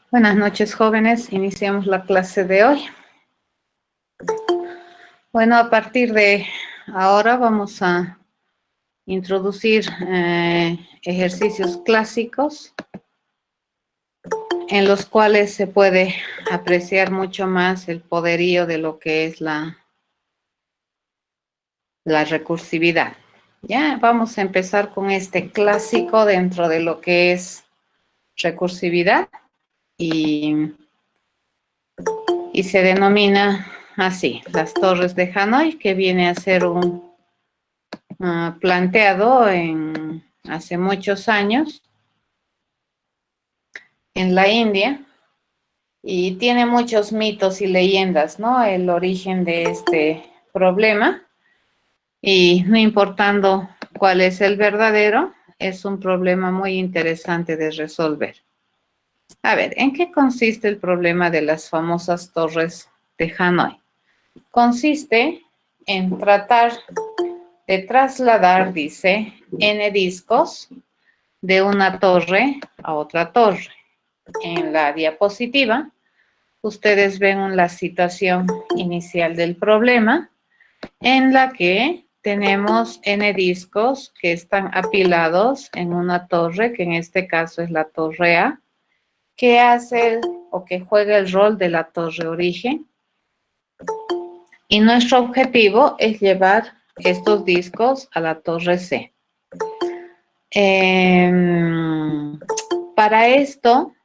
Buenas noches, jóvenes. Iniciamos la clase de hoy. Bueno, a partir de ahora vamos a introducir ejercicios clásicos en los cuales se puede apreciar mucho más el poderío de lo que es la recursividad. Ya, vamos a empezar con este clásico dentro de lo que es recursividad y se denomina así, las torres de Hanói, que viene a ser un planteado hace muchos años en la India y tiene muchos mitos y leyendas, ¿no? El origen de este problema y no importando cuál es el verdadero, es un problema muy interesante de resolver. A ver, ¿en qué consiste el problema de las famosas torres de Hanói? Consiste en tratar de trasladar, dice, n discos de una torre a otra torre. En la diapositiva, ustedes ven la situación inicial del problema, en la que tenemos n discos que están apilados en una torre, que en este caso es la torre A, que hace o que juega el rol de la torre origen. Y nuestro objetivo es llevar estos discos a la torre C. Para esto,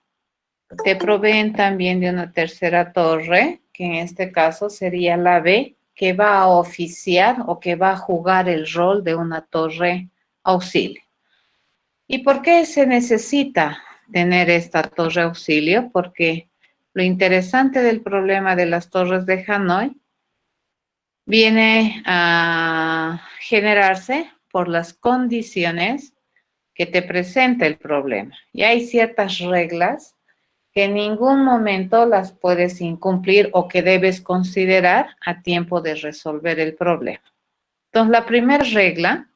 te proveen también de una tercera torre, que en este caso sería la B, que va a oficiar o que va a jugar el rol de una torre auxilio. ¿Y por qué se necesita tener esta torre auxilio? Porque lo interesante del problema de las torres de Hanói viene a generarse por las condiciones que te presenta el problema. Y hay ciertas reglas que en ningún momento las puedes incumplir o que debes considerar a tiempo de resolver el problema. Entonces, la primera regla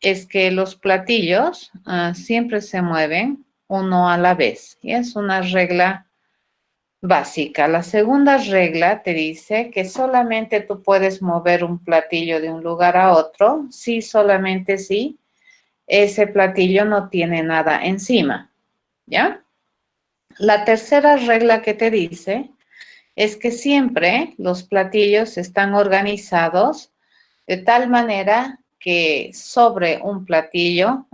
es que los platillos siempre se mueven uno a la vez. Y es una regla básica. La segunda regla te dice que solamente tú puedes mover un platillo de un lugar a otro, si solamente si ese platillo no tiene nada encima, ¿ya? La tercera regla que te dice es que siempre los platillos están organizados de tal manera que sobre un platillo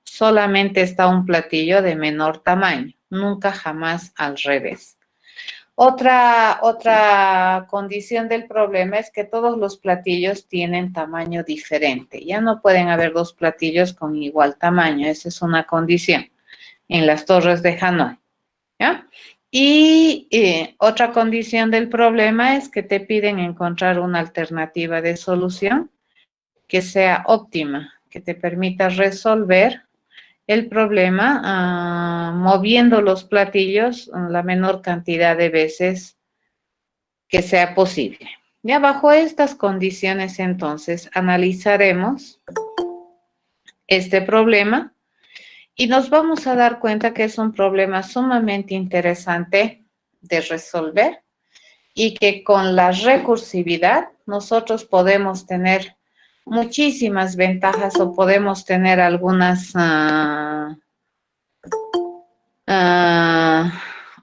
solamente está un platillo de menor tamaño, nunca jamás al revés. Otra condición del problema es que todos los platillos tienen tamaño diferente. Ya no pueden haber dos platillos con igual tamaño. Esa es una condición en las torres de Hanói, ¿ya? Y otra condición del problema es que te piden encontrar una alternativa de solución que sea óptima, que te permita resolver el problema moviendo los platillos la menor cantidad de veces que sea posible. Ya bajo estas condiciones, entonces, analizaremos este problema y nos vamos a dar cuenta que es un problema sumamente interesante de resolver y que con la recursividad nosotros podemos tener muchísimas ventajas o podemos tener algunas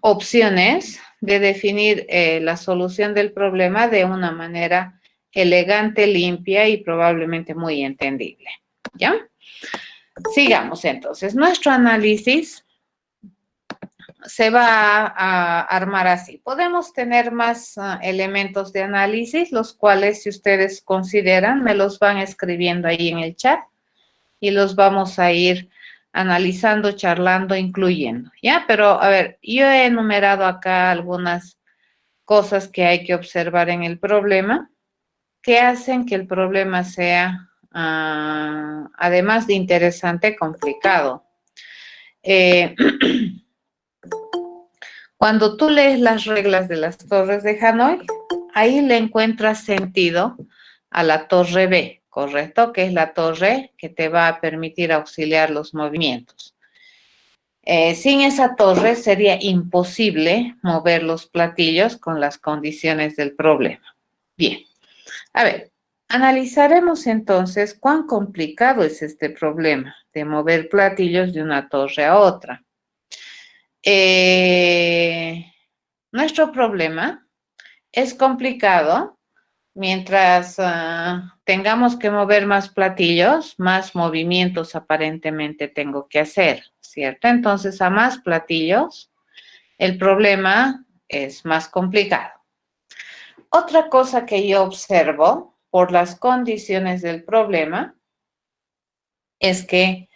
opciones de definir la solución del problema de una manera elegante, limpia y probablemente muy entendible, ¿ya? Sigamos entonces. Nuestro análisis se va a armar así. Podemos tener más elementos de análisis, los cuales, si ustedes consideran, me los van escribiendo ahí en el chat y los vamos a ir analizando, charlando, incluyendo, ¿ya? Pero, a ver, yo he enumerado acá algunas cosas que hay que observar en el problema que hacen que el problema sea, además de interesante, complicado. Cuando tú lees las reglas de las torres de Hanói, ahí le encuentras sentido a la torre B. ¿correcto? Que es la torre que te va a permitir auxiliar los movimientos. Sin esa torre sería imposible mover los platillos con las condiciones del problema. Bien, a ver, analizaremos entonces cuán complicado es este problema de mover platillos de una torre a otra. Nuestro problema es complicado mientras tengamos que mover más platillos, más movimientos aparentemente tengo que hacer, ¿cierto? Entonces, a más platillos, el problema es más complicado. Otra cosa que yo observo por las condiciones del problema es que,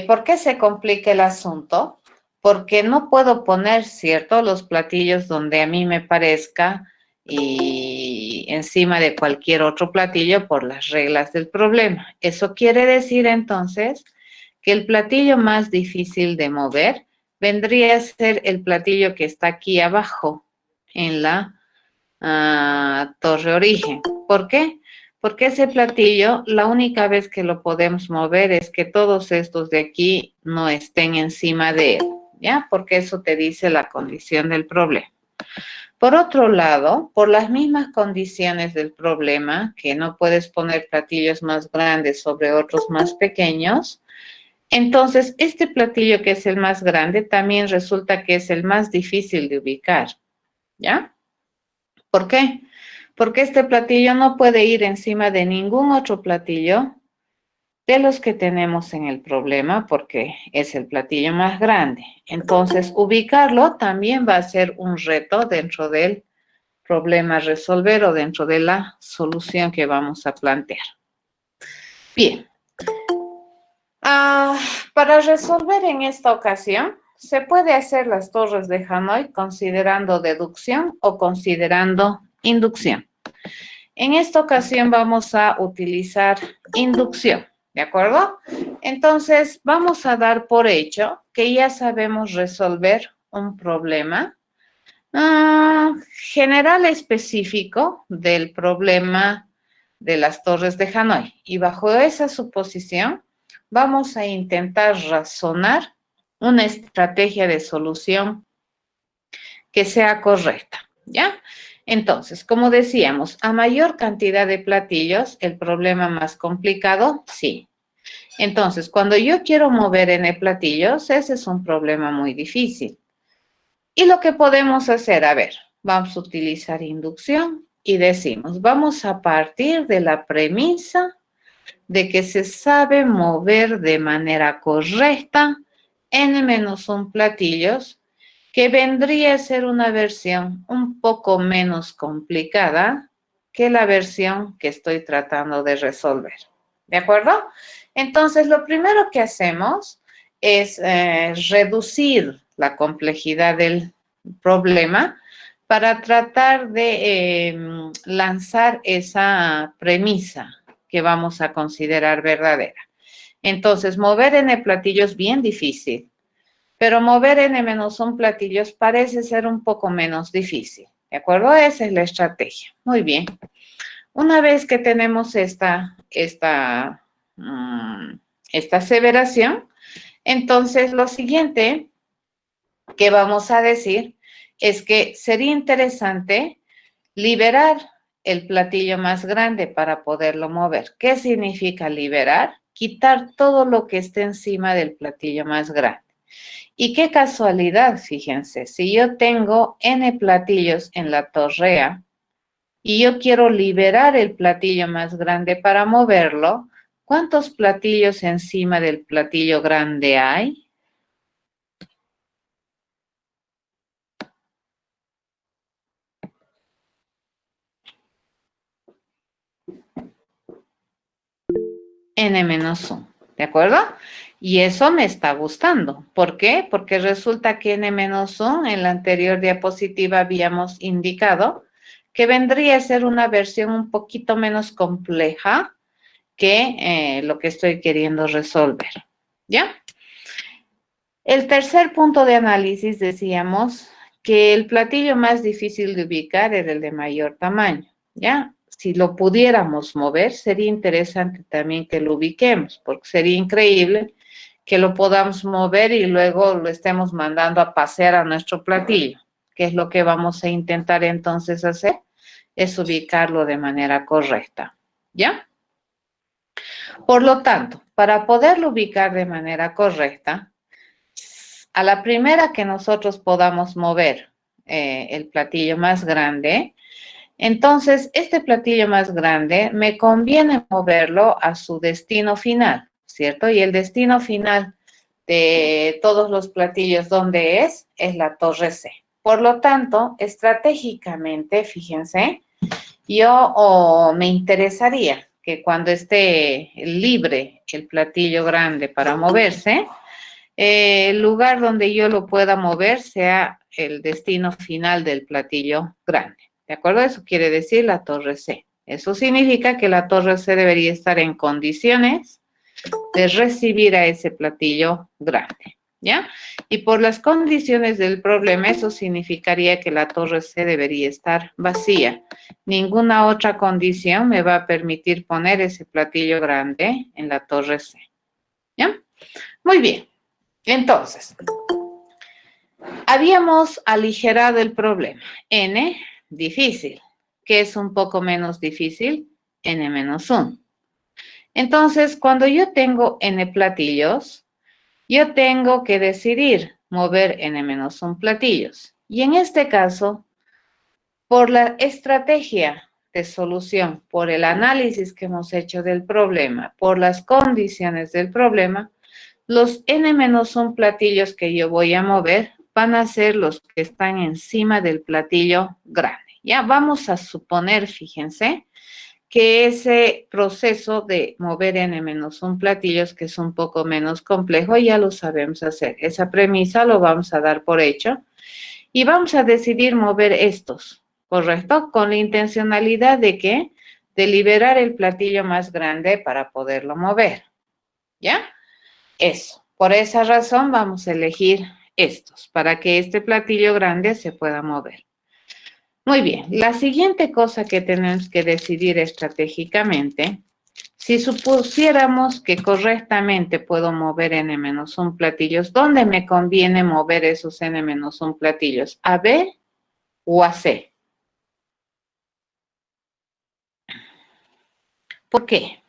¿por qué se complica el asunto? Porque no puedo poner, ¿cierto?, los platillos donde a mí me parezca y encima de cualquier otro platillo por las reglas del problema. Eso quiere decir entonces que el platillo más difícil de mover vendría a ser el platillo que está aquí abajo en la torre origen. ¿Por qué? Porque ese platillo, la única vez que lo podemos mover es que todos estos de aquí no estén encima de él, ¿ya? Porque eso te dice la condición del problema. Por otro lado, por las mismas condiciones del problema, que no puedes poner platillos más grandes sobre otros más pequeños, entonces este platillo que es el más grande también resulta que es el más difícil de ubicar, ¿ya? ¿Por qué? Porque este platillo no puede ir encima de ningún otro platillo de los que tenemos en el problema porque es el platillo más grande. Entonces, ubicarlo también va a ser un reto dentro del problema a resolver o dentro de la solución que vamos a plantear. Bien. Para resolver en esta ocasión, se puede hacer las torres de Hanói considerando deducción o considerando inducción. En esta ocasión vamos a utilizar inducción, ¿de acuerdo? Entonces, vamos a dar por hecho que ya sabemos resolver un problema general específico del problema de las torres de Hanói. Y bajo esa suposición, vamos a intentar razonar una estrategia de solución que sea correcta, ¿ya? Entonces, como decíamos, a mayor cantidad de platillos, el problema más complicado, sí. Entonces, cuando yo quiero mover n platillos, ese es un problema muy difícil. Y lo que podemos hacer, a ver, vamos a utilizar inducción y decimos, vamos a partir de la premisa de que se sabe mover de manera correcta n-1 platillos, que vendría a ser una versión un poco menos complicada que la versión que estoy tratando de resolver. ¿De acuerdo? Entonces, lo primero que hacemos es reducir la complejidad del problema para tratar de lanzar esa premisa que vamos a considerar verdadera. Entonces, mover n platillos es bien difícil, pero mover n-1 platillos parece ser un poco menos difícil, ¿de acuerdo? Esa es la estrategia. Muy bien. Una vez que tenemos esta aseveración, entonces lo siguiente que vamos a decir es que sería interesante liberar el platillo más grande para poderlo mover. ¿Qué significa liberar? Quitar todo lo que esté encima del platillo más grande. Y qué casualidad, fíjense, si yo tengo n platillos en la torrea y yo quiero liberar el platillo más grande para moverlo, ¿cuántos platillos encima del platillo grande hay? n-1, ¿de acuerdo? Y eso me está gustando. ¿Por qué? Porque resulta que n-1 en la anterior diapositiva habíamos indicado que vendría a ser una versión un poquito menos compleja que lo que estoy queriendo resolver, ¿ya? El tercer punto de análisis decíamos que el platillo más difícil de ubicar era el de mayor tamaño, ¿ya? si lo pudiéramos mover, sería interesante también que lo ubiquemos, porque sería increíble que lo podamos mover y luego lo estemos mandando a pasear a nuestro platillo. ¿Qué es lo que vamos a intentar entonces hacer? Es ubicarlo de manera correcta, ¿ya? Por lo tanto, para poderlo ubicar de manera correcta, a la primera que nosotros podamos mover el platillo más grande, entonces este platillo más grande me conviene moverlo a su destino final, ¿cierto? Y el destino final de todos los platillos, ¿dónde es? Es la torre C. Por lo tanto, estratégicamente, fíjense, yo me interesaría que cuando esté libre el platillo grande para moverse, el lugar donde yo lo pueda mover sea el destino final del platillo grande. ¿De acuerdo? Eso quiere decir la torre C. Eso significa que la torre C debería estar en condiciones de recibir a ese platillo grande, ¿ya? Y por las condiciones del problema, eso significaría que la torre C debería estar vacía. Ninguna otra condición me va a permitir poner ese platillo grande en la torre C, ¿ya? Muy bien. Entonces, habíamos aligerado el problema. N, difícil. ¿Qué es un poco menos difícil? N-1. Entonces, cuando yo tengo N platillos, yo tengo que decidir mover N-1 platillos. Y en este caso, por la estrategia de solución, por el análisis que hemos hecho del problema, por las condiciones del problema, los N-1 platillos que yo voy a mover van a ser los que están encima del platillo grande. Ya vamos a suponer, fíjense, que ese proceso de mover N-1 platillos, que es un poco menos complejo, ya lo sabemos hacer. Esa premisa lo vamos a dar por hecho y vamos a decidir mover estos, ¿correcto? Con la intencionalidad de ¿qué? De liberar el platillo más grande para poderlo mover, ¿ya? Eso. Por esa razón vamos a elegir estos, para que este platillo grande se pueda mover. Muy bien, la siguiente cosa que tenemos que decidir estratégicamente, si supusiéramos que correctamente puedo mover N-1 platillos, ¿dónde me conviene mover esos N-1 platillos? ¿A B o a C? ¿Por qué?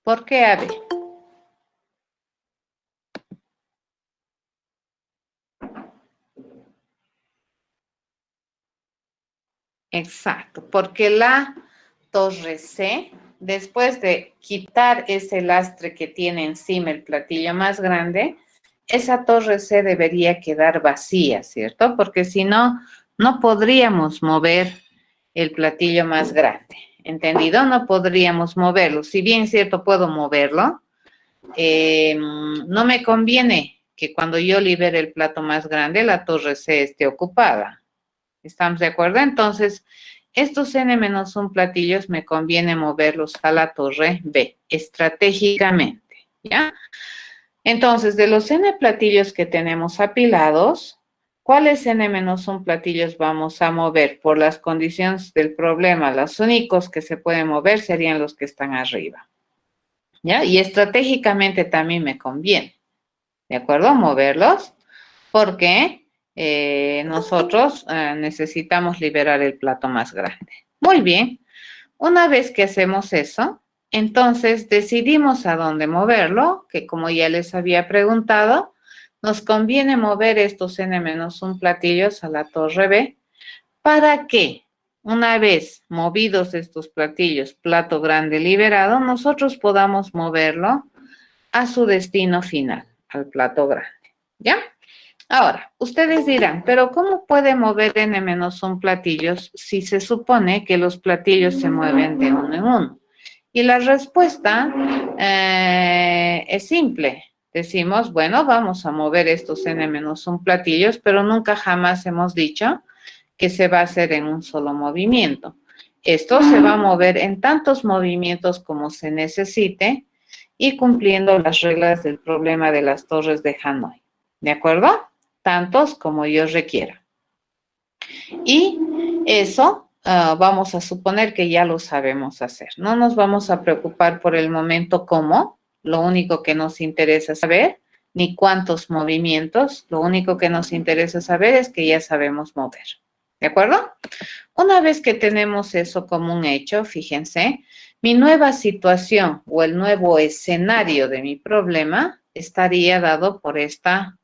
¿Por qué A, B? Exacto, porque la torre C, después de quitar ese lastre que tiene encima el platillo más grande, esa torre C debería quedar vacía, ¿cierto? Porque si no, no podríamos mover el platillo más grande. ¿Entendido? No podríamos moverlo. Si bien es cierto, puedo moverlo, no me conviene que cuando yo libere el plato más grande, la torre C esté ocupada. ¿Estamos de acuerdo? Entonces, estos N-1 platillos me conviene moverlos a la torre B, estratégicamente, ¿ya? Entonces, de los N platillos que tenemos apilados, ¿cuáles N-1 platillos vamos a mover? Por las condiciones del problema, los únicos que se pueden mover serían los que están arriba, ¿ya? Y estratégicamente también me conviene, ¿de acuerdo? Moverlos, porque nosotros necesitamos liberar el plato más grande. Muy bien, una vez que hacemos eso, entonces decidimos a dónde moverlo, que como ya les había preguntado, nos conviene mover estos N-1 platillos a la torre B. ¿Para qué? Una vez movidos estos platillos, plato grande liberado, nosotros podamos moverlo a su destino final, al plato grande, ¿ya? Ahora, ustedes dirán, pero ¿cómo puede mover N-1 platillos si se supone que los platillos se mueven de uno en uno? Y la respuesta es simple. Decimos, bueno, vamos a mover estos N-1 platillos, pero nunca jamás hemos dicho que se va a hacer en un solo movimiento. Esto se va a mover en tantos movimientos como se necesite y cumpliendo las reglas del problema de las torres de Hanoi. ¿De acuerdo? Tantos como yo requiera. Y eso vamos a suponer que ya lo sabemos hacer. No nos vamos a preocupar por el momento cómo, lo único que nos interesa saber, ni cuántos movimientos, lo único que nos interesa saber es que ya sabemos mover. ¿De acuerdo? Una vez que tenemos eso como un hecho, fíjense, mi nueva situación o el nuevo escenario de mi problema estaría dado por esta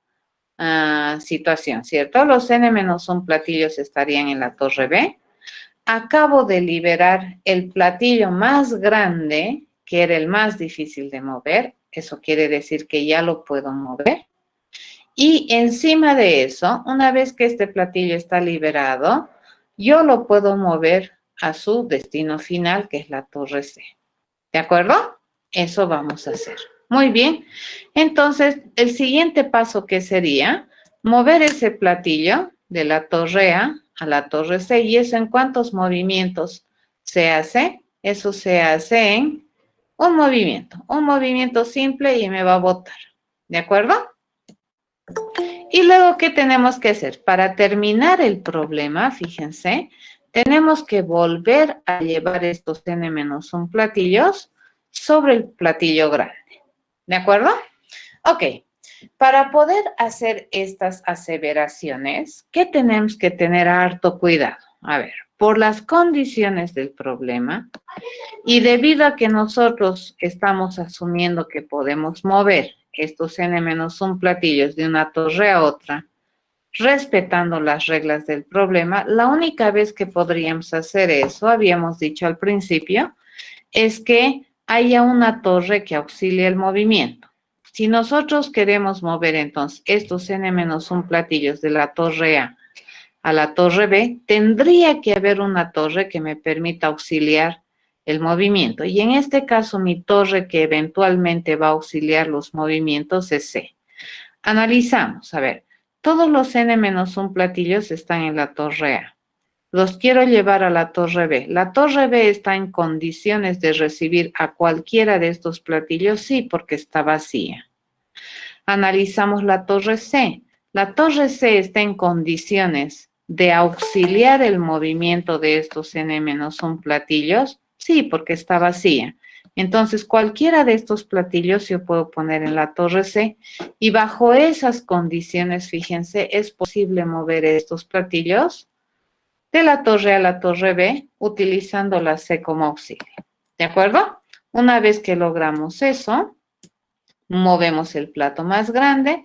situación, ¿cierto? Los n-1 platillos estarían en la torre B. Acabo de liberar el platillo más grande, que era el más difícil de mover. Eso quiere decir que ya lo puedo mover. Y encima de eso, una vez que este platillo está liberado, yo lo puedo mover a su destino final, que es la torre C. ¿De acuerdo? Eso vamos a hacer. Muy bien. Entonces, el siguiente paso que sería mover ese platillo de la torre A la torre C. ¿Y eso en cuántos movimientos se hace? Eso se hace en un movimiento simple y me va a botar. ¿De acuerdo? Y luego, ¿qué tenemos que hacer? Para terminar el problema, fíjense, tenemos que volver a llevar estos n-1 platillos sobre el platillo grande. ¿De acuerdo? Ok. Para poder hacer estas aseveraciones, ¿qué tenemos que tener harto cuidado? A ver, por las condiciones del problema y debido a que nosotros estamos asumiendo que podemos mover estos n-1 platillos de una torre a otra, respetando las reglas del problema, la única vez que podríamos hacer eso, habíamos dicho al principio, es que haya una torre que auxilie el movimiento. Si nosotros queremos mover entonces estos n-1 platillos de la torre a la torre B, tendría que haber una torre que me permita auxiliar el movimiento. Y en este caso, mi torre que eventualmente va a auxiliar los movimientos es C. Analizamos, a ver, todos los n-1 platillos están en la torre A. Los quiero llevar a la torre B. ¿La torre B está en condiciones de recibir a cualquiera de estos platillos? Sí, porque está vacía. Analizamos la torre C. ¿La torre C está en condiciones de auxiliar el movimiento de estos n-1 platillos? Sí, porque está vacía. Entonces, cualquiera de estos platillos yo puedo poner en la torre C y bajo esas condiciones, fíjense, es posible mover estos platillos de la torre a la torre B utilizando la C como auxilio. ¿De acuerdo? Una vez que logramos eso, movemos el plato más grande.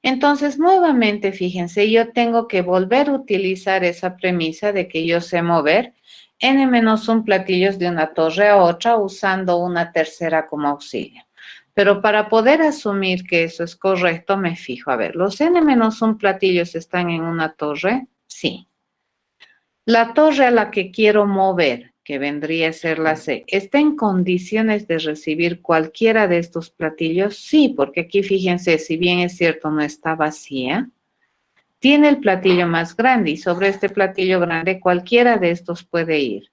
Entonces, nuevamente, fíjense, yo tengo que volver a utilizar esa premisa de que yo sé mover n-1 platillos de una torre a otra usando una tercera como auxilio. Pero para poder asumir que eso es correcto, me fijo, a ver, ¿los n-1 platillos están en una torre? Sí. La torre a la que quiero mover, que vendría a ser la C, ¿está en condiciones de recibir cualquiera de estos platillos? Sí, porque aquí fíjense, si bien es cierto no está vacía, tiene el platillo más grande y sobre este platillo grande cualquiera de estos puede ir.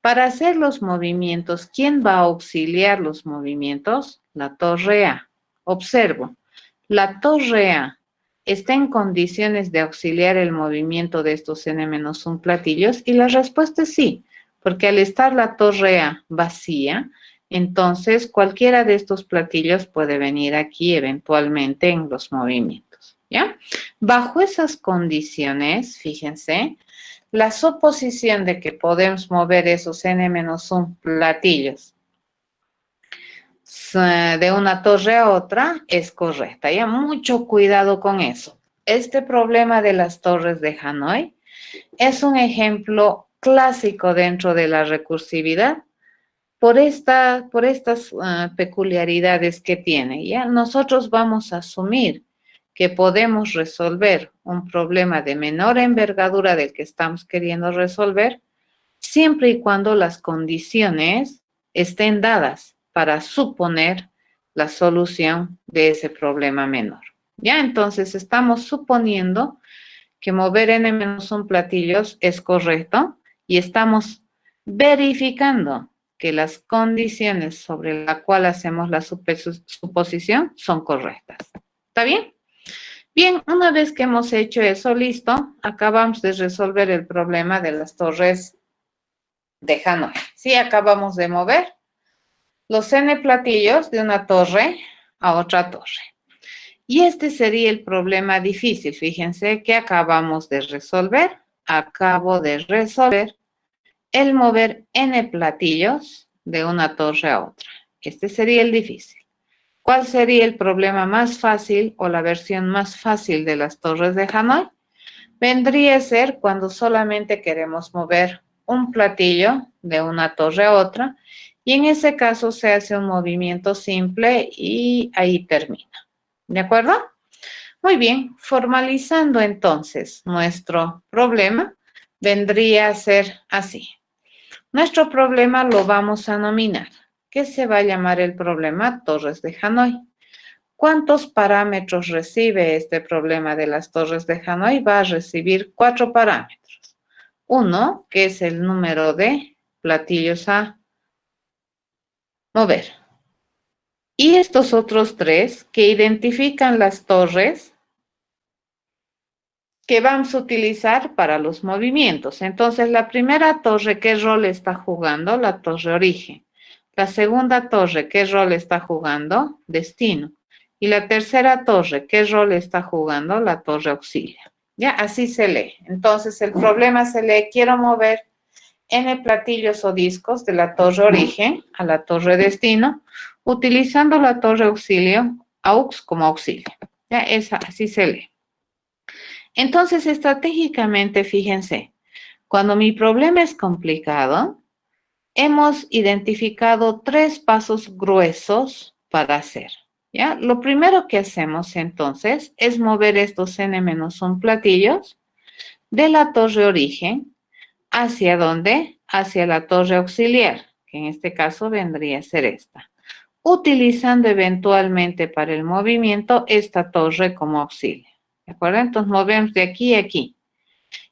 Para hacer los movimientos, ¿quién va a auxiliar los movimientos? La torre A. Observo, la torre A está en condiciones de auxiliar el movimiento de estos n-1 platillos y la respuesta es sí, porque al estar la torre A vacía, entonces cualquiera de estos platillos puede venir aquí eventualmente en los movimientos, ¿ya? Bajo esas condiciones, fíjense, la suposición de que podemos mover esos n-1 platillos de una torre a otra es correcta. Ya mucho cuidado con eso. Este problema de las torres de Hanoi es un ejemplo clásico dentro de la recursividad por estas peculiaridades que tiene. Ya nosotros vamos a asumir que podemos resolver un problema de menor envergadura del que estamos queriendo resolver siempre y cuando las condiciones estén dadas para suponer la solución de ese problema menor. Ya, entonces estamos suponiendo que mover n-1 platillos es correcto y estamos verificando que las condiciones sobre las cuales hacemos la suposición son correctas. ¿Está bien? Bien, una vez que hemos hecho eso, listo, acabamos de resolver el problema de las torres de Hanoi. Sí, acabamos de mover los n platillos de una torre a otra torre. Y este sería el problema difícil. Fíjense que acabamos de resolver. Acabo de resolver el mover n platillos de una torre a otra. Este sería el difícil. ¿Cuál sería el problema más fácil o la versión más fácil de las torres de Hanoi? Vendría a ser cuando solamente queremos mover un platillo de una torre a otra y en ese caso se hace un movimiento simple y ahí termina. ¿De acuerdo? Muy bien, formalizando entonces nuestro problema, vendría a ser así. Nuestro problema lo vamos a nominar. ¿Qué se va a llamar el problema? Torres de Hanoi. ¿Cuántos parámetros recibe este problema de las torres de Hanoi? Va a recibir 4 parámetros. Uno, que es el número de platillos a mover. Y estos otros 3 que identifican las torres que vamos a utilizar para los movimientos. Entonces, la primera torre, ¿qué rol está jugando? La torre origen. La segunda torre, ¿qué rol está jugando? Destino. Y la tercera torre, ¿qué rol está jugando? La torre auxilio. Ya, así se lee. Entonces, el problema se lee, quiero mover n platillos o discos de la torre origen a la torre destino, utilizando la torre auxilio, aux como auxilio. Ya, así se lee. Entonces, estratégicamente, fíjense, cuando mi problema es complicado, hemos identificado 3 pasos gruesos para hacer, ¿ya? Lo primero que hacemos, entonces, es mover estos n-1 platillos de la torre origen, ¿hacia dónde? Hacia la torre auxiliar, que en este caso vendría a ser esta, utilizando eventualmente para el movimiento esta torre como auxilio. ¿De acuerdo? Entonces movemos de aquí a aquí.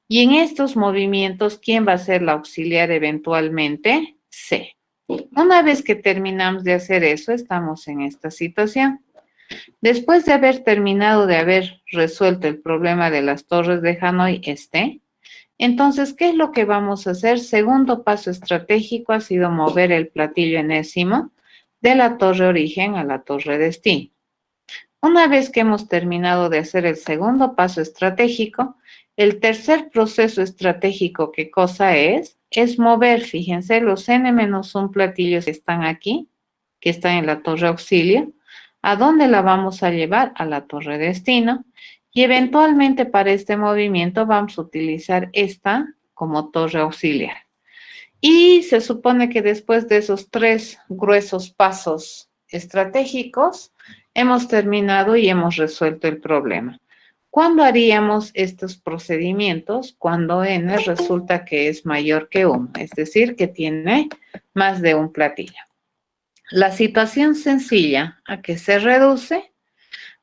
Y en estos movimientos, ¿quién va a ser la auxiliar eventualmente? C. Una vez que terminamos de hacer eso, estamos en esta situación. Después de haber terminado de haber resuelto el problema de las torres de Hanoi entonces, ¿qué es lo que vamos a hacer? Segundo paso estratégico ha sido mover el platillo enésimo de la torre origen a la torre destino. Una vez que hemos terminado de hacer el segundo paso estratégico, el tercer proceso estratégico, ¿qué cosa es? Es mover, fíjense, los n-1 platillos que están aquí, que están en la torre auxilio. ¿A dónde la vamos a llevar? A la torre destino. Y eventualmente para este movimiento vamos a utilizar esta como torre auxiliar. Y se supone que después de esos 3 gruesos pasos estratégicos, hemos terminado y hemos resuelto el problema. ¿Cuándo haríamos estos procedimientos? Cuando n resulta que es mayor que 1, es decir, que tiene más de un platillo. La situación sencilla a que se reduce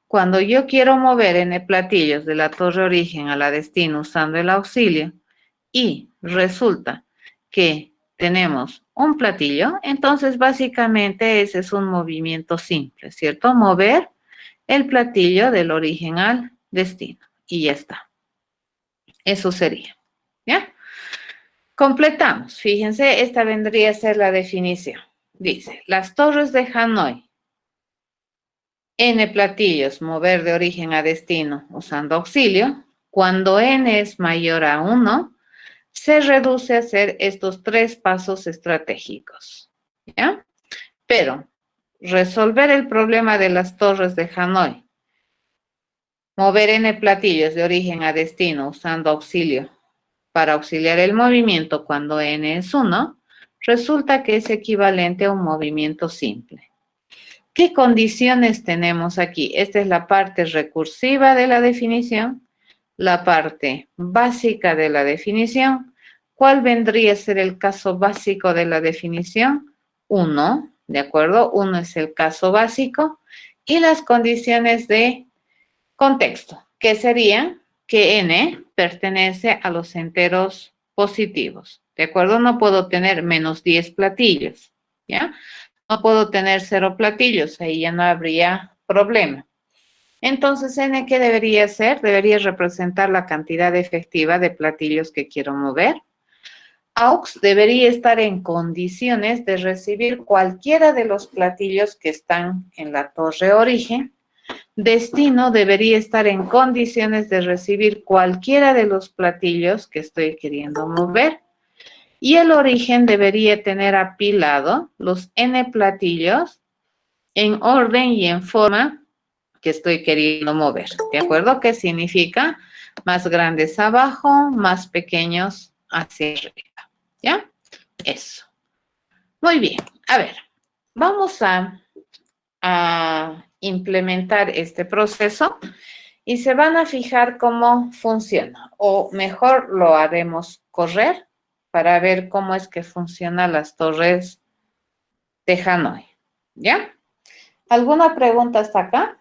cuando yo quiero mover n platillos de la torre origen a la destino usando el auxilio y resulta que tenemos un platillo, entonces básicamente ese es un movimiento simple, ¿cierto? Mover el platillo del origen al destino y ya está. Eso sería, ¿ya? Completamos. Fíjense, esta vendría a ser la definición. Dice, las torres de Hanoi, n platillos, mover de origen a destino usando auxilio. Cuando n es mayor a 1, se reduce a hacer estos 3 pasos estratégicos, ¿ya? Pero resolver el problema de las torres de Hanoi, mover n platillos de origen a destino usando auxilio para auxiliar el movimiento cuando n es 1, resulta que es equivalente a un movimiento simple. ¿Qué condiciones tenemos aquí? Esta es la parte recursiva de la definición, la parte básica de la definición. ¿Cuál vendría a ser el caso básico de la definición? 1, ¿de acuerdo? 1 es el caso básico. Y las condiciones de contexto, que serían que n pertenece a los enteros positivos. ¿de acuerdo? No puedo tener menos 10 platillos, ¿ya? No puedo tener 0 platillos, ahí ya no habría problema. Entonces, N, ¿qué debería ser? Debería representar la cantidad efectiva de platillos que quiero mover. AUX debería estar en condiciones de recibir cualquiera de los platillos que están en la torre origen. Destino debería estar en condiciones de recibir cualquiera de los platillos que estoy queriendo mover. Y el origen debería tener apilado los N platillos en orden y en forma que estoy queriendo mover. ¿De acuerdo? ¿Qué significa? Más grandes abajo, más pequeños hacia arriba. ¿Ya? Eso. Muy bien. A ver, vamos a implementar este proceso y se van a fijar cómo funciona. O mejor lo haremos correr para ver cómo es que funcionan las torres de Hanoi. ¿Ya? ¿Alguna pregunta hasta acá?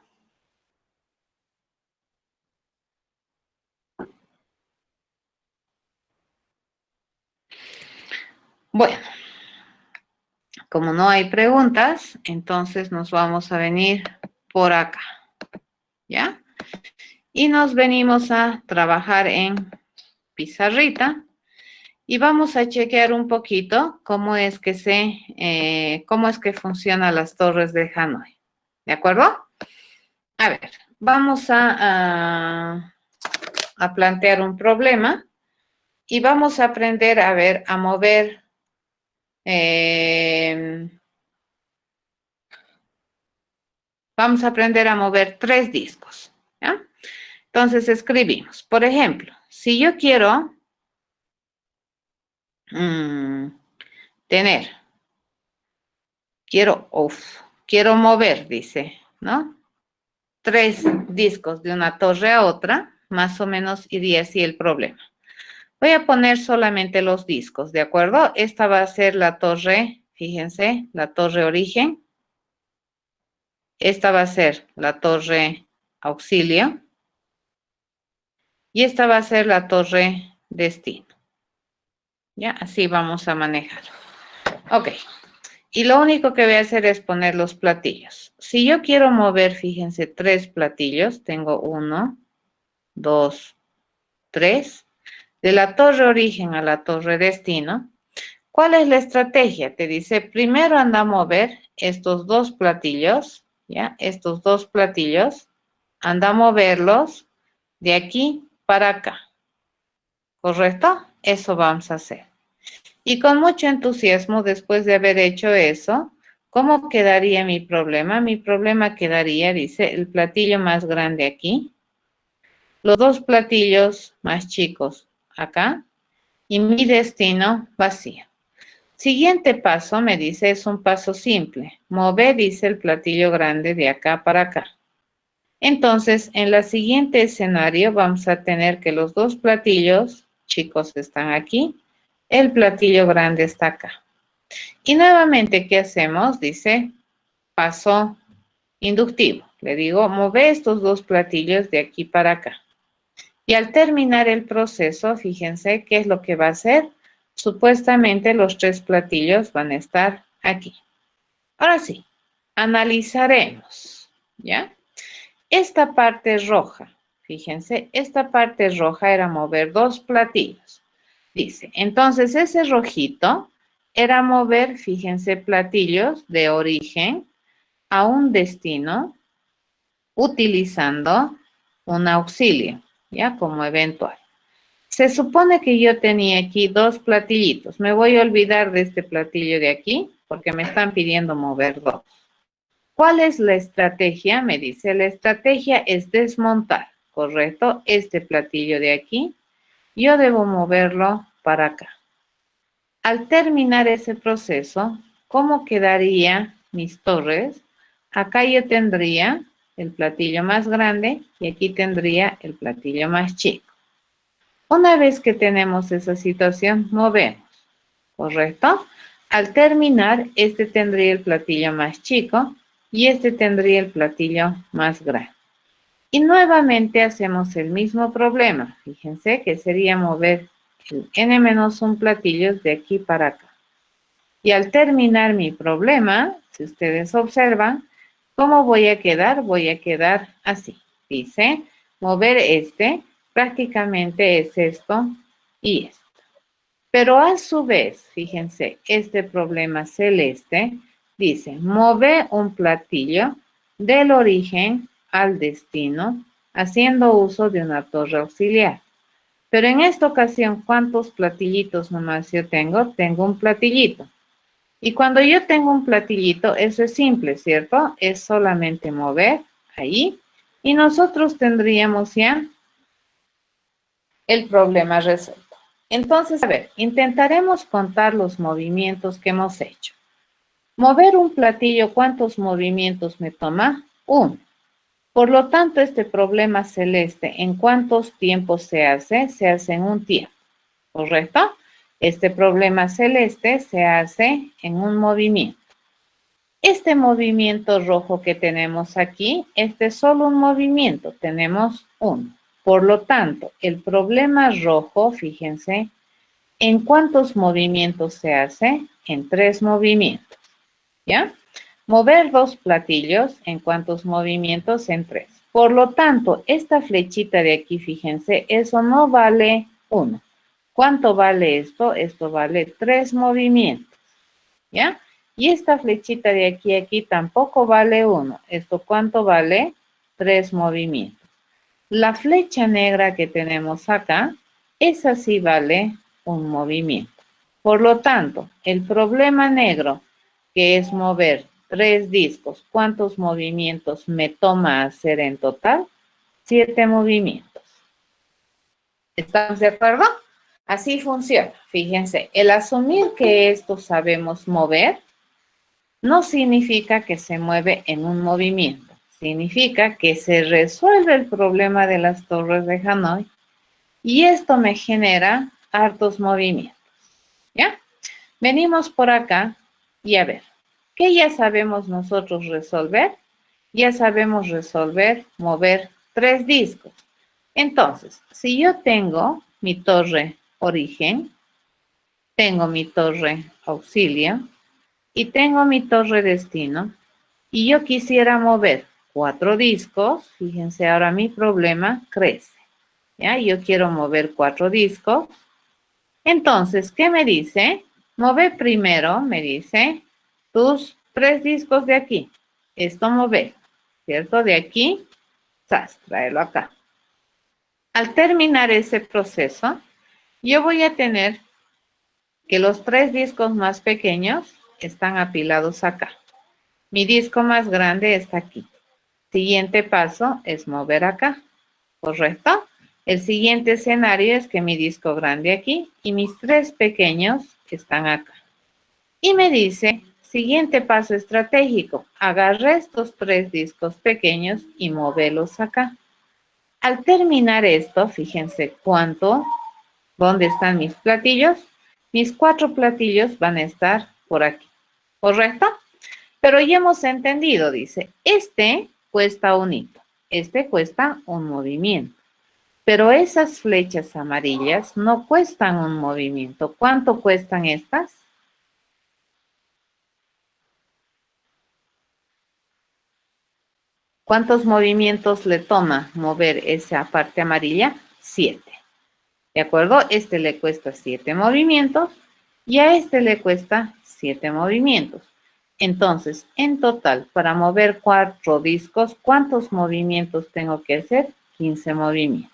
Bueno, como no hay preguntas, entonces nos vamos a venir por acá, ¿ya? Y nos venimos a trabajar en pizarrita y vamos a chequear un poquito cómo es que funcionan las torres de Hanoi, ¿de acuerdo? A ver, vamos a plantear un problema y vamos a aprender a ver, a mover vamos a aprender a mover 3 discos, ¿ya? Entonces escribimos, por ejemplo, si yo quiero quiero mover, dice, ¿no? 3 discos de una torre a otra, más o menos iría así el problema. Voy a poner solamente los discos, ¿de acuerdo? Esta va a ser la torre, fíjense, la torre origen. Esta va a ser la torre auxilio. Y esta va a ser la torre destino. Ya, así vamos a manejar. Ok. Y lo único que voy a hacer es poner los platillos. Si yo quiero mover, fíjense, 3 platillos, tengo 1, 2, 3, de la torre origen a la torre destino. ¿Cuál es la estrategia? Te dice, primero anda a mover estos 2 platillos, ¿ya? Estos 2 platillos, anda a moverlos de aquí para acá. ¿Correcto? Eso vamos a hacer. Y con mucho entusiasmo, después de haber hecho eso, ¿cómo quedaría mi problema? Mi problema quedaría, dice, el platillo más grande aquí, los 2 platillos más chicos acá y mi destino vacío. Siguiente paso, me dice, es un paso simple. Mover, dice, el platillo grande de acá para acá. Entonces, en el siguiente escenario vamos a tener que los 2 platillos chicos están aquí, el platillo grande está acá. Y nuevamente, ¿qué hacemos? Dice, paso inductivo. Le digo, mueve estos 2 platillos de aquí para acá. Y al terminar el proceso, fíjense qué es lo que va a hacer. Supuestamente los 3 platillos van a estar aquí. Ahora sí, analizaremos, ¿ya? Esta parte roja, fíjense, esta parte roja era mover 2 platillos. Dice, entonces ese rojito era mover, fíjense, platillos de origen a un destino utilizando un auxilio, ¿ya? Como eventual. Se supone que yo tenía aquí 2 platillitos. Me voy a olvidar de este platillo de aquí porque me están pidiendo mover 2. ¿Cuál es la estrategia? Me dice, la estrategia es desmontar, ¿correcto? Este platillo de aquí, yo debo moverlo para acá. Al terminar ese proceso, ¿cómo quedaría mis torres? Acá yo tendría el platillo más grande y aquí tendría el platillo más chico. Una vez que tenemos esa situación, movemos, ¿correcto? Al terminar, este tendría el platillo más chico y este tendría el platillo más grande. Y nuevamente hacemos el mismo problema. Fíjense que sería mover n-1 platillos de aquí para acá. Y al terminar mi problema, si ustedes observan, ¿cómo voy a quedar? Voy a quedar así. Dice, mover este, prácticamente es esto y esto. Pero a su vez, fíjense, este problema celeste dice, mover un platillo del origen al destino, haciendo uso de una torre auxiliar. Pero en esta ocasión, ¿cuántos platillitos nomás yo tengo? Tengo un platillito. Y cuando yo tengo un platillito, eso es simple, ¿cierto? Es solamente mover ahí y nosotros tendríamos ya el problema resuelto. Entonces, a ver, intentaremos contar los movimientos que hemos hecho. Mover un platillo, ¿cuántos movimientos me toma? 1. Por lo tanto, este problema celeste, ¿en cuántos tiempos se hace? Se hace en un tiempo, ¿correcto? Este problema celeste se hace en un movimiento. Este movimiento rojo que tenemos aquí, este es solo un movimiento, tenemos uno. Por lo tanto, el problema rojo, fíjense, ¿en cuántos movimientos se hace? En 3 movimientos, ¿ya? Mover 2 platillos, ¿en cuántos movimientos? En 3. Por lo tanto, esta flechita de aquí, fíjense, eso no vale 1. ¿Cuánto vale esto? Esto vale 3 movimientos, ¿ya? Y esta flechita de aquí a aquí tampoco vale 1. ¿Esto cuánto vale? 3 movimientos. La flecha negra que tenemos acá, esa sí vale un movimiento. Por lo tanto, el problema negro, que es mover 3 discos, ¿cuántos movimientos me toma hacer en total? 7 movimientos. ¿Estamos de acuerdo? Así funciona. Fíjense, el asumir que esto sabemos mover no significa que se mueve en un movimiento. Significa que se resuelve el problema de las torres de Hanói y esto me genera hartos movimientos, ¿ya? Venimos por acá y a ver, ¿qué ya sabemos nosotros resolver? Ya sabemos resolver, mover 3 discos. Entonces, si yo tengo mi torre origen, tengo mi torre auxilio y tengo mi torre destino, y yo quisiera mover 4 discos, fíjense, ahora mi problema crece, ¿ya? Yo quiero mover 4 discos. Entonces, ¿qué me dice? Mover primero, me dice, tus 3 discos de aquí. Esto mover, ¿cierto? De aquí, ¡zas! Tráelo acá. Al terminar ese proceso, yo voy a tener que los 3 discos más pequeños están apilados acá. Mi disco más grande está aquí. Siguiente paso es mover acá, ¿correcto? El siguiente escenario es que mi disco grande aquí y mis 3 pequeños están acá. Y me dice, siguiente paso estratégico, agarra estos 3 discos pequeños y móvelos acá. Al terminar esto, fíjense ¿dónde están mis platillos? Mis 4 platillos van a estar por aquí, ¿correcto? Pero ya hemos entendido, dice, este cuesta un hito, este cuesta un movimiento. Pero esas flechas amarillas no cuestan un movimiento. ¿Cuánto cuestan estas? ¿Cuántos movimientos le toma mover esa parte amarilla? 7. ¿De acuerdo? Este le cuesta 7 movimientos y a este le cuesta 7 movimientos. Entonces, en total, para mover 4 discos, ¿cuántos movimientos tengo que hacer? 15 movimientos.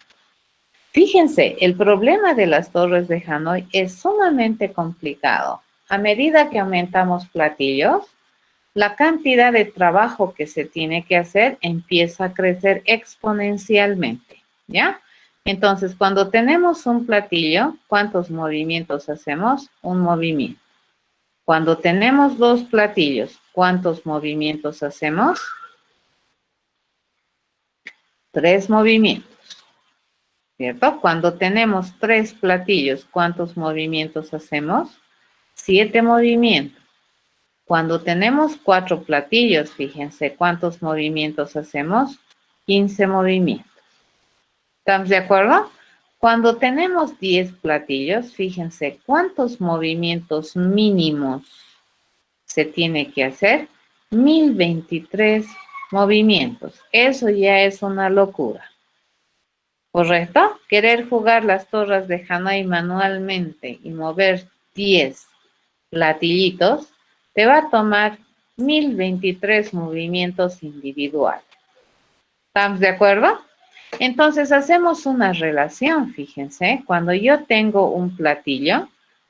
Fíjense, el problema de las torres de Hanói es sumamente complicado. A medida que aumentamos platillos, la cantidad de trabajo que se tiene que hacer empieza a crecer exponencialmente, ¿ya? Entonces, cuando tenemos un platillo, ¿cuántos movimientos hacemos? Un movimiento. Cuando tenemos 2 platillos, ¿cuántos movimientos hacemos? 3 movimientos, ¿cierto? Cuando tenemos 3 platillos, ¿cuántos movimientos hacemos? 7 movimientos. Cuando tenemos 4 platillos, fíjense cuántos movimientos hacemos. 15 movimientos. ¿Estamos de acuerdo? Cuando tenemos 10 platillos, fíjense cuántos movimientos mínimos se tiene que hacer. 1023 movimientos. Eso ya es una locura. ¿Correcto? Querer jugar las torres de Hanoi manualmente y mover 10 platillitos te va a tomar 1023 movimientos individuales. ¿Estamos de acuerdo? Entonces hacemos una relación, fíjense, cuando yo tengo un platillo,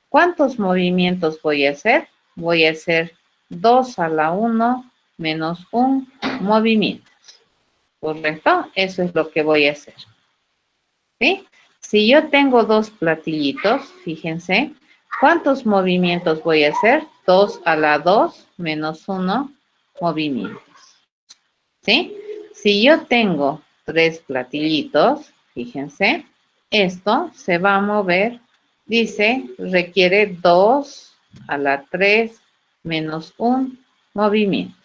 ¿cuántos movimientos voy a hacer? Voy a hacer 2 a la 1 menos 1 movimientos. ¿Correcto? Eso es lo que voy a hacer. ¿Sí? Si yo tengo 2 platillitos, fíjense, ¿cuántos movimientos voy a hacer? 2 a la 2 menos 1 movimientos. ¿Sí? Si yo tengo 3 platillitos, fíjense, esto se va a mover, dice, requiere 2 a la 3 menos 1 movimientos.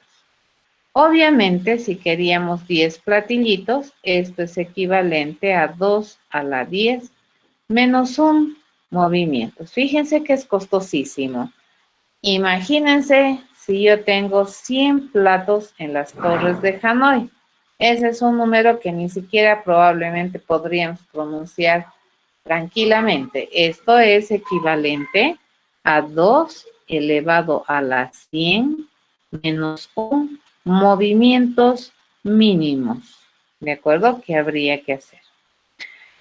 Obviamente, si queríamos 10 platillitos, esto es equivalente a 2 a la 10 menos 1 movimiento. Fíjense que es costosísimo. Imagínense si yo tengo 100 platos en las torres de Hanoi. Ese es un número que ni siquiera probablemente podríamos pronunciar tranquilamente. Esto es equivalente a 2 elevado a la 100 menos 1 movimientos mínimos. ¿De acuerdo? ¿Qué habría que hacer?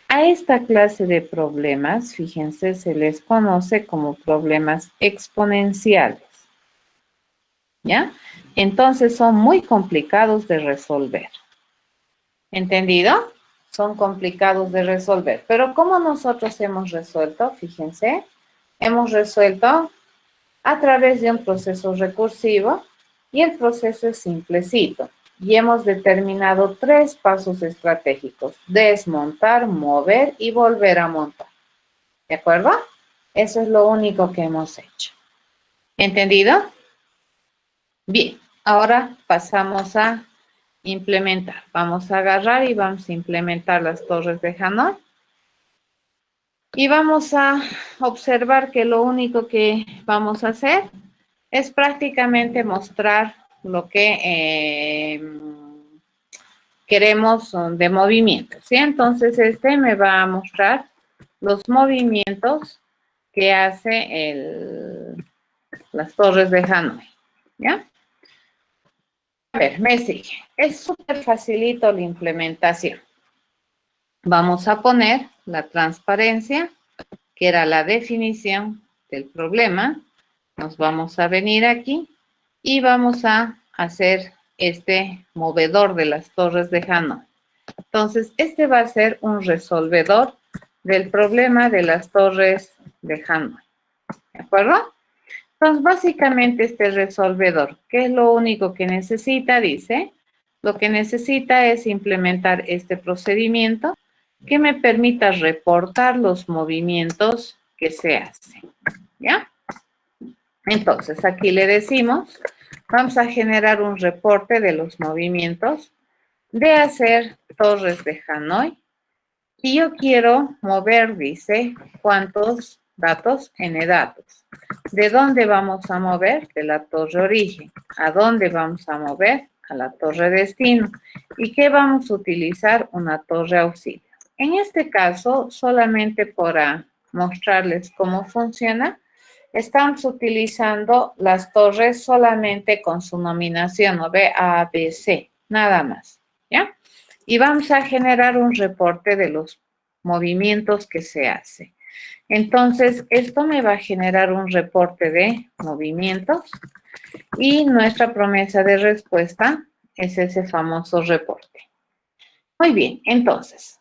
A esta clase de problemas, fíjense, se les conoce como problemas exponenciales. ¿Ya? Entonces son muy complicados de resolver. ¿Entendido? Son complicados de resolver. Pero ¿cómo nosotros hemos resuelto? Fíjense, hemos resuelto a través de un proceso recursivo y el proceso es simplecito. Y hemos determinado 3 pasos estratégicos: desmontar, mover y volver a montar. ¿De acuerdo? Eso es lo único que hemos hecho. ¿Entendido? Bien, ahora pasamos a implementar. Vamos a agarrar y vamos a implementar las torres de Hanoi. Y vamos a observar que lo único que vamos a hacer es prácticamente mostrar lo que queremos de movimientos, ¿sí? Entonces, este me va a mostrar los movimientos que hace las torres de Hanoi, ¿ya? A ver, me sigue. Es súper facilito la implementación. Vamos a poner la transparencia, que era la definición del problema. Nos vamos a venir aquí y vamos a hacer este movedor de las torres de Hanoi. Entonces, este va a ser un resolvedor del problema de las torres de Hanoi. ¿De acuerdo? Entonces, básicamente este resolvedor, ¿qué es lo único que necesita? Dice, lo que necesita es implementar este procedimiento que me permita reportar los movimientos que se hacen, ¿ya? Entonces, aquí le decimos, vamos a generar un reporte de los movimientos de hacer torres de Hanoi. Y yo quiero mover, dice, ¿cuántos datos? N datos. ¿De dónde vamos a mover? De la torre origen. ¿A dónde vamos a mover? A la torre destino. ¿Y qué vamos a utilizar? Una torre auxilio. En este caso, solamente para mostrarles cómo funciona, estamos utilizando las torres solamente con su nominación, ¿no ve? A, B, C, nada más, ¿ya? Y vamos a generar un reporte de los movimientos que se hace. Entonces, esto me va a generar un reporte de movimientos y nuestra promesa de respuesta es ese famoso reporte. Muy bien, entonces,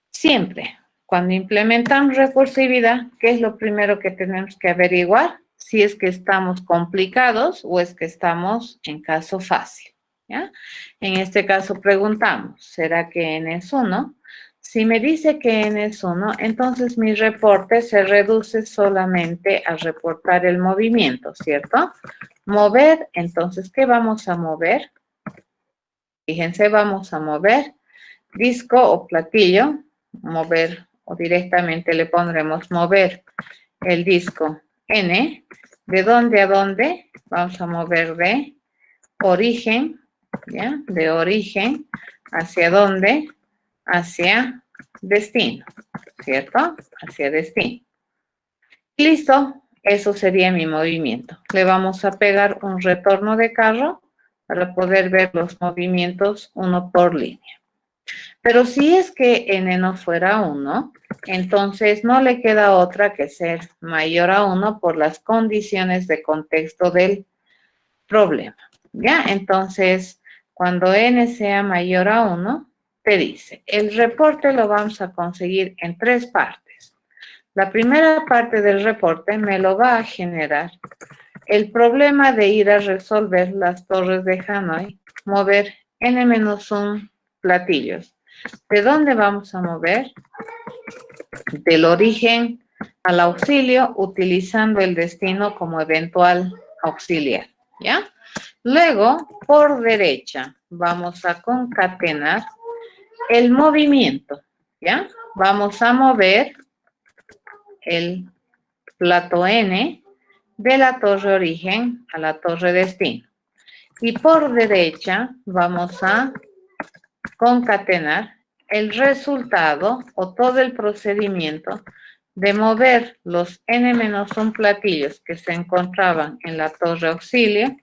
siempre cuando implementamos recursividad, ¿qué es lo primero que tenemos que averiguar? Si es que estamos complicados o es que estamos en caso fácil, ¿ya? En este caso preguntamos, ¿será que n es 1? Si me dice que n es 1, entonces mi reporte se reduce solamente a reportar el movimiento, ¿cierto? Mover, entonces, ¿qué vamos a mover? Fíjense, vamos a mover disco o platillo, mover o directamente le pondremos mover el disco N. ¿De dónde a dónde? Vamos a mover de origen, ¿ya? De origen, ¿hacia dónde? Hacia destino, ¿cierto? Hacia destino. Listo, eso sería mi movimiento. Le vamos a pegar un retorno de carro para poder ver los movimientos uno por línea. Pero si es que n no fuera 1, entonces no le queda otra que ser mayor a 1 por las condiciones de contexto del problema. ¿Ya? Entonces, cuando n sea mayor a 1, te dice, el reporte lo vamos a conseguir en 3 partes. La primera parte del reporte me lo va a generar el problema de ir a resolver las torres de Hanoi, mover n-1 platillos. ¿De dónde vamos a mover? Del origen al auxilio, utilizando el destino como eventual auxiliar, ¿ya? Luego, por derecha, vamos a concatenar el movimiento, ¿ya? Vamos a mover el plato N de la torre origen a la torre destino. Y por derecha vamos a concatenar el resultado o todo el procedimiento de mover los n-1 platillos que se encontraban en la torre auxilio,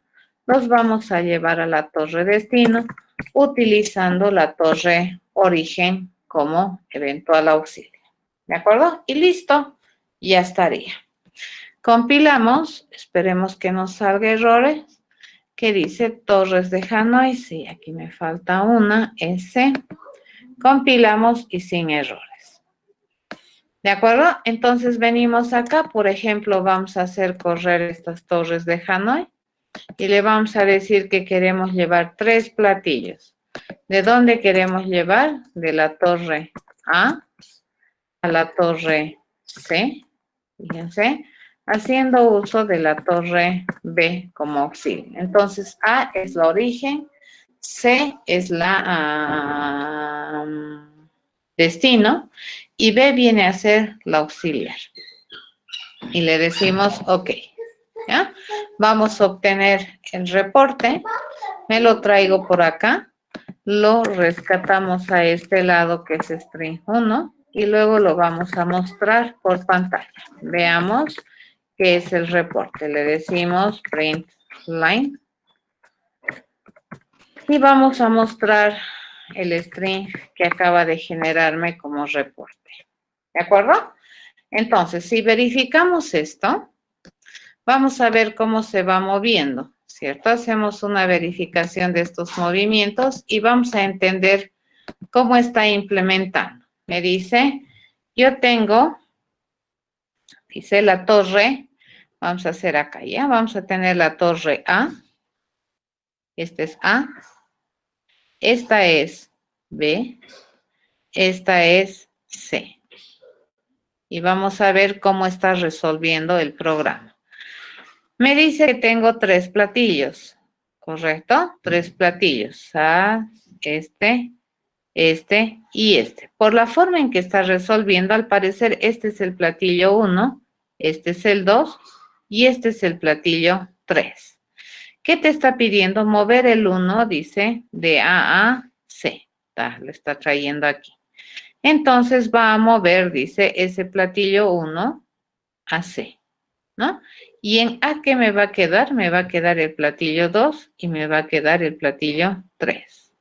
los vamos a llevar a la torre destino utilizando la torre origen como eventual auxilio. ¿De acuerdo? Y listo, ya estaría. Compilamos, esperemos que nos salga errores, que dice Torres de Hanoi, sí, aquí me falta una, S. Compilamos y sin errores. ¿De acuerdo? Entonces venimos acá, por ejemplo, vamos a hacer correr estas Torres de Hanoi y le vamos a decir que queremos llevar 3 platillos. ¿De dónde queremos llevar? De la torre A a la torre C, fíjense, haciendo uso de la torre B como auxilio. Entonces, A es la origen, C es la destino y B viene a ser la auxiliar. Y le decimos, ok, ¿ya? Vamos a obtener el reporte, me lo traigo por acá, lo rescatamos a este lado que es string 1 y luego lo vamos a mostrar por pantalla. Veamos qué es el reporte. Le decimos print line y vamos a mostrar el string que acaba de generarme como reporte. ¿De acuerdo? Entonces, si verificamos esto, vamos a ver cómo se va moviendo, ¿cierto? Hacemos una verificación de estos movimientos y vamos a entender cómo está implementando. Me dice, yo tengo, dice la torre, vamos a hacer acá, ¿ya? Vamos a tener la torre A, esta es A, esta es B, esta es C. Y vamos a ver cómo está resolviendo el programa. Me dice que tengo 3 platillos, ¿correcto? 3 platillos, A, este y este. Por la forma en que está resolviendo, al parecer este es el platillo 1, este es el 2 y este es el platillo 3. ¿Qué te está pidiendo? Mover el 1, dice, de A a C. Le está trayendo aquí. Entonces va a mover, dice, ese platillo 1 a C, ¿no? Y en A, ¿qué me va a quedar? Me va a quedar el platillo 2 y me va a quedar el platillo 3.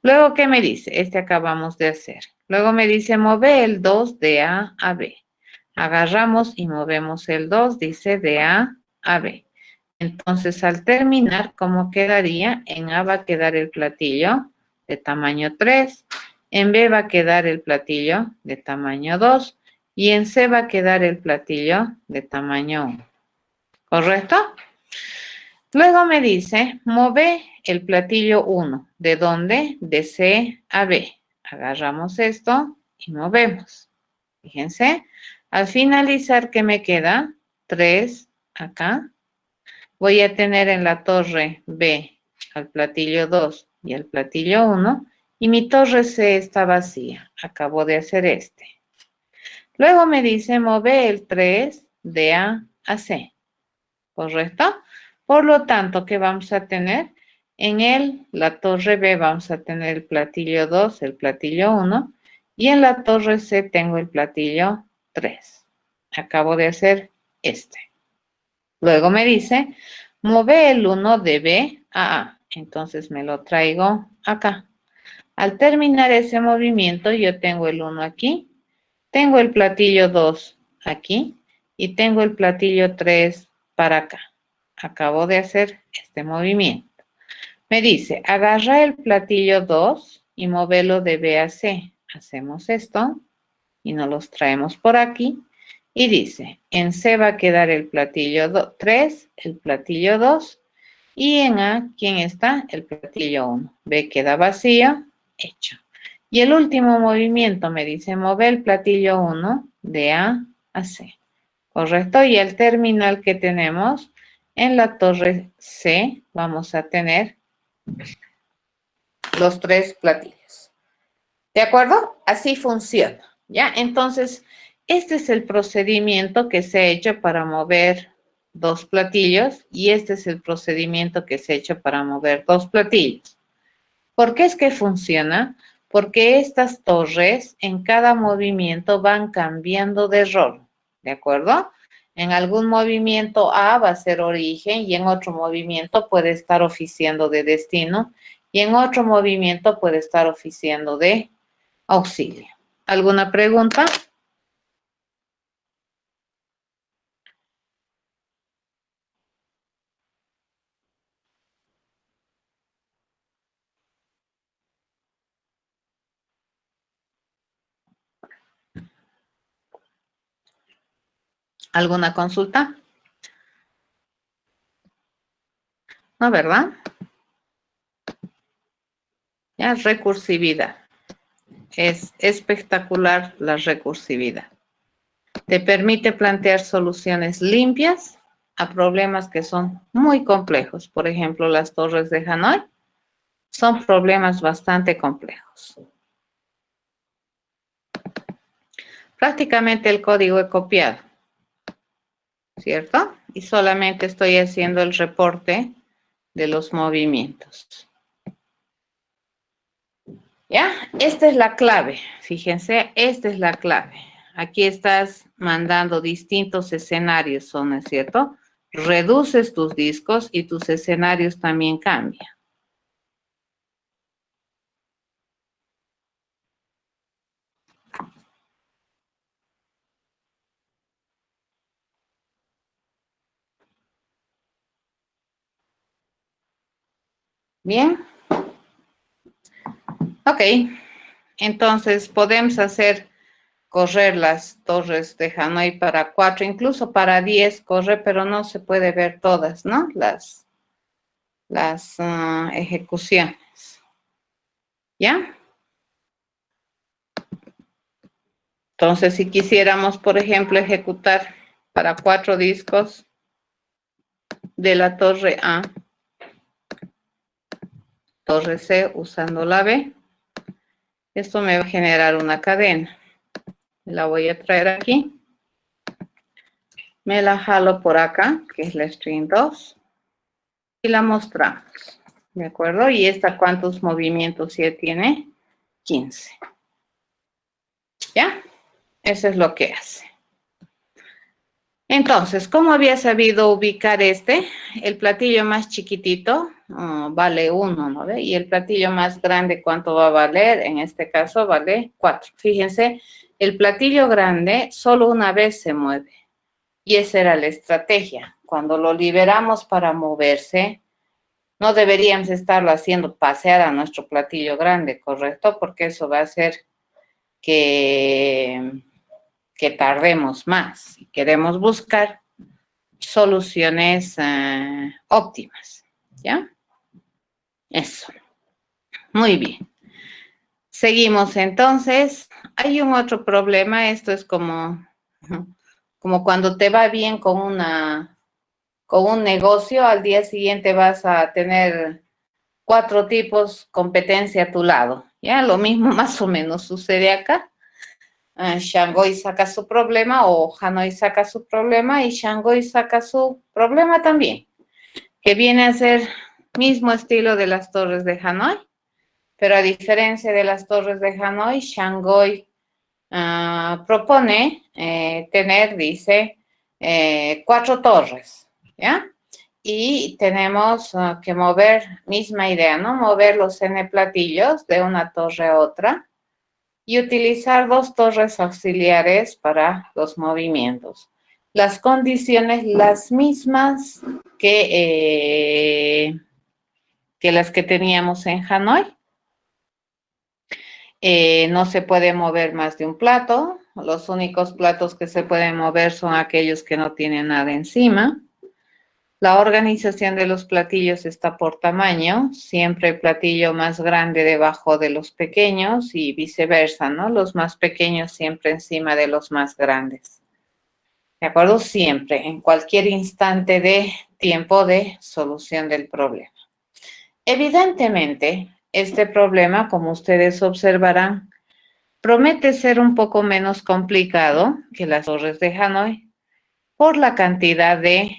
Luego, ¿qué me dice? Este acabamos de hacer. Luego me dice, move el 2 de A a B. Agarramos y movemos el 2, dice, de A a B. Entonces, al terminar, ¿cómo quedaría? En A va a quedar el platillo de tamaño 3, en B va a quedar el platillo de tamaño 2 y en C va a quedar el platillo de tamaño 1. ¿Correcto? Luego me dice, move el platillo 1. ¿De dónde? De C a B. Agarramos esto y movemos. Fíjense, al finalizar, ¿qué me queda? 3 acá. Voy a tener en la torre B al platillo 2 y al platillo 1 y mi torre C está vacía. Acabo de hacer este. Luego me dice mover el 3 de A a C, ¿correcto? Por lo tanto, ¿qué vamos a tener? En la torre B vamos a tener el platillo 2, el platillo 1, y en la torre C tengo el platillo 3. Acabo de hacer este. Luego me dice, mueve el 1 de B a A. Entonces me lo traigo acá. Al terminar ese movimiento, yo tengo el 1 aquí, tengo el platillo 2 aquí y tengo el platillo 3 para acá. Acabo de hacer este movimiento. Me dice, agarra el platillo 2 y móvelo de B a C. Hacemos esto y nos los traemos por aquí. Y dice, en C va a quedar el platillo 3, el platillo 2, y en A, ¿quién está? El platillo 1. B queda vacío, hecho. Y el último movimiento me dice, mover el platillo 1 de A a C. ¿Correcto? Y el terminal que tenemos en la torre C, vamos a tener los 3 platillos. ¿De acuerdo? Así funciona. ¿Ya? Entonces, este es el procedimiento que se ha hecho para mover 2 platillos y este es el procedimiento que se ha hecho para mover 2 platillos. ¿Por qué es que funciona? Porque estas torres en cada movimiento van cambiando de rol. ¿De acuerdo? En algún movimiento A va a ser origen y en otro movimiento puede estar oficiando de destino y en otro movimiento puede estar oficiando de auxilio. ¿Alguna pregunta? ¿Alguna consulta? ¿No, verdad? Ya, recursividad. Es espectacular la recursividad. Te permite plantear soluciones limpias a problemas que son muy complejos. Por ejemplo, las torres de Hanoi son problemas bastante complejos. Prácticamente el código he copiado, ¿cierto? Y solamente estoy haciendo el reporte de los movimientos. ¿Ya? Esta es la clave. Fíjense, esta es la clave. Aquí estás mandando distintos escenarios, ¿no es cierto? Reduces tus discos y tus escenarios también cambian. Bien. Ok. Entonces podemos hacer correr las torres de Hanoi para 4, incluso para 10 corre, pero no se puede ver todas, ¿no? Las ejecuciones. ¿Ya? Entonces, si quisiéramos, por ejemplo, ejecutar para 4 discos de la torre A, torre C, usando la B, esto me va a generar una cadena. La voy a traer aquí. Me la jalo por acá, que es la string 2, y la mostramos. ¿De acuerdo? ¿Y esta cuántos movimientos ya tiene? 15. ¿Ya? Eso es lo que hace. Entonces, ¿cómo había sabido ubicar este? El platillo más chiquitito vale 1, ¿no ve? Y el platillo más grande, ¿cuánto va a valer? En este caso vale 4. Fíjense, el platillo grande solo una vez se mueve. Y esa era la estrategia. Cuando lo liberamos para moverse, no deberíamos estarlo haciendo pasear a nuestro platillo grande, ¿correcto? Porque eso va a hacer que tardemos más. Y queremos buscar soluciones óptimas, ¿ya? Eso. Muy bien. Seguimos entonces. Hay un otro problema. Esto es como cuando te va bien con un negocio, al día siguiente vas a tener 4 tipos competencia a tu lado. Ya lo mismo más o menos sucede acá. Shanghái saca su problema o Hanoi saca su problema y Shanghái saca su problema también, que viene a ser mismo estilo de las torres de Hanoi, pero a diferencia de las torres de Hanoi, Shanghái propone tener, dice, 4 torres, ¿ya? Y tenemos que mover, misma idea, ¿no? Mover los N platillos de una torre a otra y utilizar 2 torres auxiliares para los movimientos. Las condiciones las mismas que las que teníamos en Hanoi. No se puede mover más de un plato. Los únicos platos que se pueden mover son aquellos que no tienen nada encima. La organización de los platillos está por tamaño, siempre el platillo más grande debajo de los pequeños y viceversa, ¿no? Los más pequeños siempre encima de los más grandes. ¿De acuerdo? Siempre, en cualquier instante de tiempo de solución del problema. Evidentemente, este problema, como ustedes observarán, promete ser un poco menos complicado que las torres de Hanoi por la cantidad de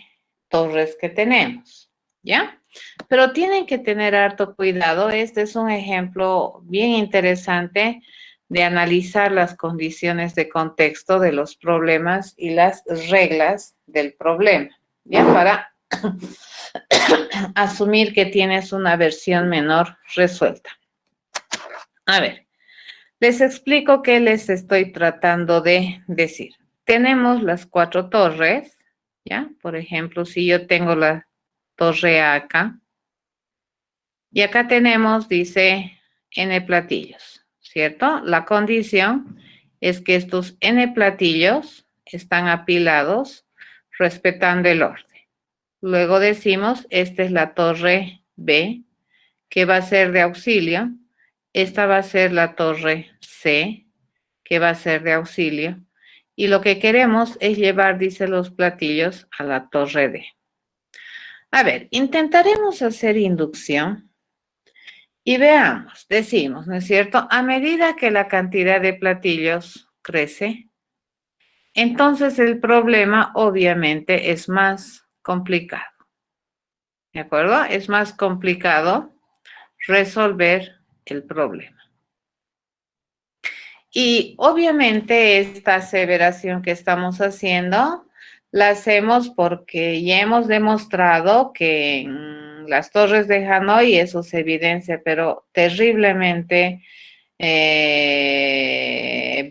torres que tenemos, ¿ya? Pero tienen que tener harto cuidado. Este es un ejemplo bien interesante de analizar las condiciones de contexto de los problemas y las reglas del problema, ¿ya? Para asumir que tienes una versión menor resuelta. A ver, les explico qué les estoy tratando de decir. Tenemos las 4 torres, ¿ya? Por ejemplo, si yo tengo la torre A acá, y acá tenemos, dice, N platillos, ¿cierto? La condición es que estos N platillos están apilados respetando el orden. Luego decimos, esta es la torre B, que va a ser de auxilio. Esta va a ser la torre C, que va a ser de auxilio. Y lo que queremos es llevar, dice, los platillos a la torre D. A ver, intentaremos hacer inducción y veamos, decimos, ¿no es cierto? A medida que la cantidad de platillos crece, entonces el problema obviamente es más complicado. ¿De acuerdo? Es más complicado resolver el problema. Y obviamente esta aseveración que estamos haciendo la hacemos porque ya hemos demostrado que en las torres de Hanoi eso se evidencia, pero terriblemente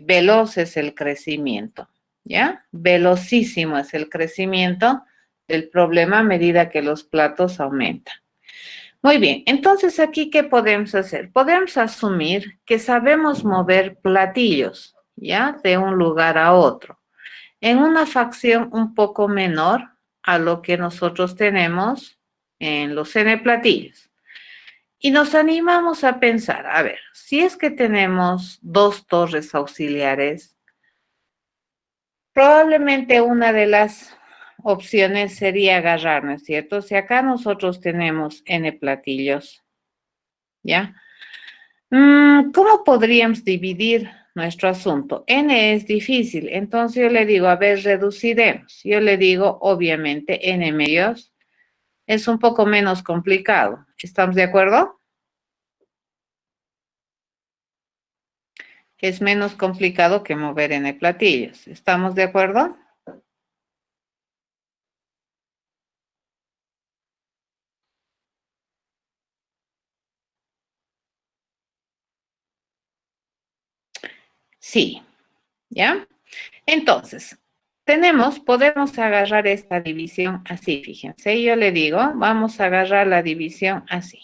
veloz es el crecimiento, ¿ya? Velocísimo es el crecimiento del problema a medida que los platos aumentan. Muy bien, entonces aquí, ¿qué podemos hacer? Podemos asumir que sabemos mover platillos, ¿ya? De un lugar a otro, en una facción un poco menor a lo que nosotros tenemos en los N platillos. Y nos animamos a pensar, a ver, si es que tenemos 2 torres auxiliares, probablemente una de las opciones sería agarrar, ¿no es cierto? Si acá nosotros tenemos N platillos, ¿ya? ¿Cómo podríamos dividir nuestro asunto? N es difícil, entonces yo le digo, a ver, reduciremos. Yo le digo, obviamente, N medios es un poco menos complicado. ¿Estamos de acuerdo? Es menos complicado que mover N platillos. ¿Estamos de acuerdo? Sí, ¿ya? Entonces, podemos agarrar esta división así, fíjense. Yo le digo, vamos a agarrar la división así.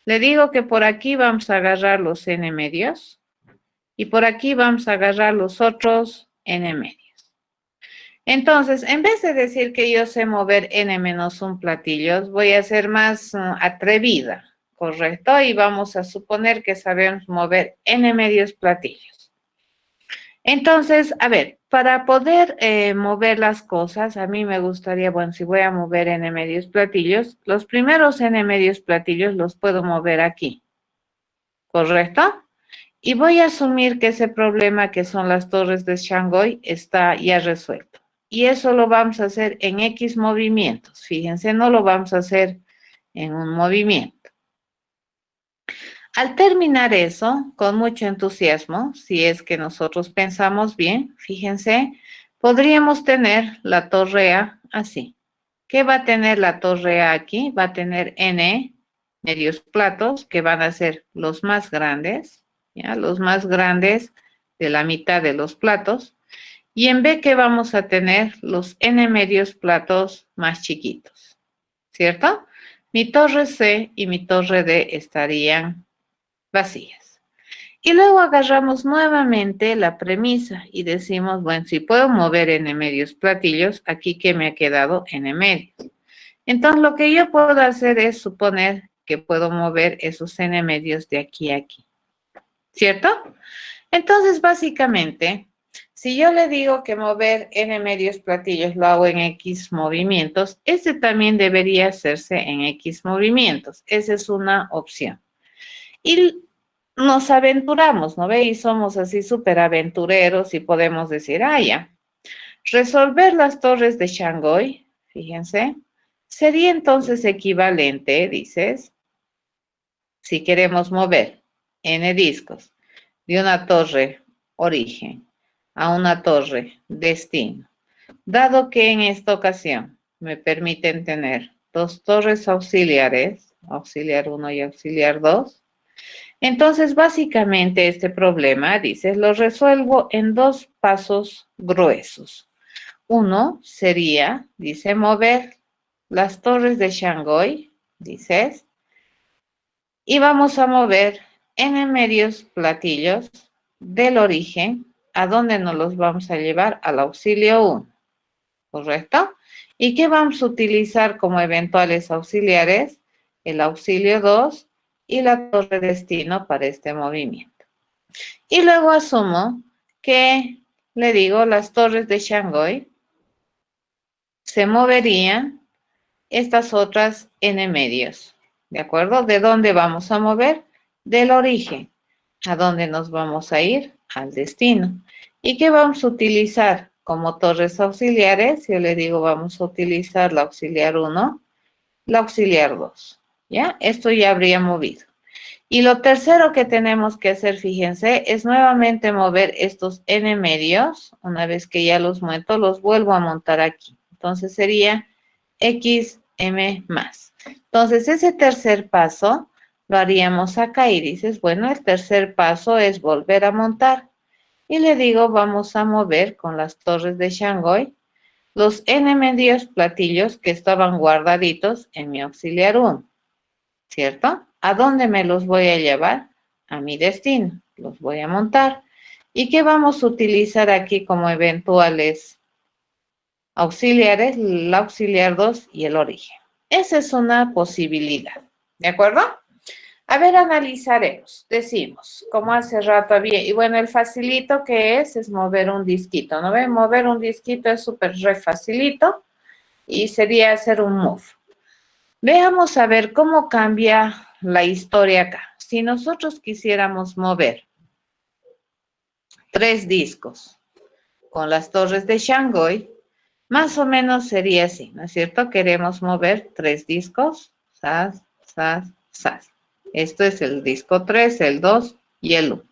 Le digo que por aquí vamos a agarrar los N medios y por aquí vamos a agarrar los otros N medios. Entonces, en vez de decir que yo sé mover N menos un platillos, voy a ser más atrevida, ¿correcto? Y vamos a suponer que sabemos mover N medios platillos. Entonces, a ver, para poder mover las cosas, a mí me gustaría, bueno, si voy a mover N medios platillos, los primeros N medios platillos los puedo mover aquí, ¿correcto? Y voy a asumir que ese problema que son las torres de Shanghái está ya resuelto. Y eso lo vamos a hacer en X movimientos. Fíjense, no lo vamos a hacer en un movimiento. Al terminar eso, con mucho entusiasmo, si es que nosotros pensamos bien, fíjense, podríamos tener la torre A así. ¿Qué va a tener la torre A aquí? Va a tener N medios platos, que van a ser los más grandes, ¿ya? Los más grandes de la mitad de los platos. Y en B, ¿qué vamos a tener? Los N medios platos más chiquitos, ¿cierto? Mi torre C y mi torre D estarían vacías. Y luego agarramos nuevamente la premisa y decimos, bueno, si puedo mover N medios platillos, aquí que me ha quedado N medios. Entonces, lo que yo puedo hacer es suponer que puedo mover esos N medios de aquí a aquí, ¿cierto? Entonces, básicamente, si yo le digo que mover N medios platillos lo hago en X movimientos, ese también debería hacerse en X movimientos. Esa es una opción. Y nos aventuramos, ¿no ve? Y somos así súper aventureros y podemos decir, ya, resolver las torres de Shanghái, fíjense, sería entonces equivalente, dices, si queremos mover N discos de una torre origen a una torre destino, dado que en esta ocasión me permiten tener dos torres auxiliares, auxiliar 1 y auxiliar 2, entonces básicamente este problema, dices, lo resuelvo en dos pasos gruesos. Uno sería, dice, mover las torres de Shanghái, dices, y vamos a mover N medios platillos del origen, ¿a dónde nos los vamos a llevar? Al auxilio 1, ¿correcto? ¿Y qué vamos a utilizar como eventuales auxiliares? El auxilio 2 y la torre destino para este movimiento. Y luego asumo que, le digo, las torres de Shanghái se moverían estas otras N medios, ¿de acuerdo? ¿De dónde vamos a mover? Del origen. ¿A dónde nos vamos a ir? Al destino. ¿Y qué vamos a utilizar como torres auxiliares? Yo le digo, vamos a utilizar la auxiliar 1, la auxiliar 2, ¿ya? Esto ya habría movido. Y lo tercero que tenemos que hacer, fíjense, es nuevamente mover estos N medios. Una vez que ya los monto, los vuelvo a montar aquí. Entonces sería XM más. Entonces ese tercer paso lo haríamos acá y dices, bueno, el tercer paso es volver a montar. Y le digo, vamos a mover con las torres de Shanghái los N medios platillos que estaban guardaditos en mi auxiliar 1. ¿Cierto? ¿A dónde me los voy a llevar? A mi destino. Los voy a montar. ¿Y qué vamos a utilizar aquí como eventuales auxiliares? El auxiliar 2 y el origen. Esa es una posibilidad. ¿De acuerdo? A ver, analizaremos. Decimos, como hace rato había, y bueno, el facilito que es mover un disquito, ¿no ven? Mover un disquito es súper re facilito y sería hacer un move. Veamos a ver cómo cambia la historia acá. Si nosotros quisiéramos mover 3 discos con las torres de Shanghái, más o menos sería así, ¿no es cierto? Queremos mover 3 discos, sas, sas, sas. Esto es el disco 3, el 2 y el 1.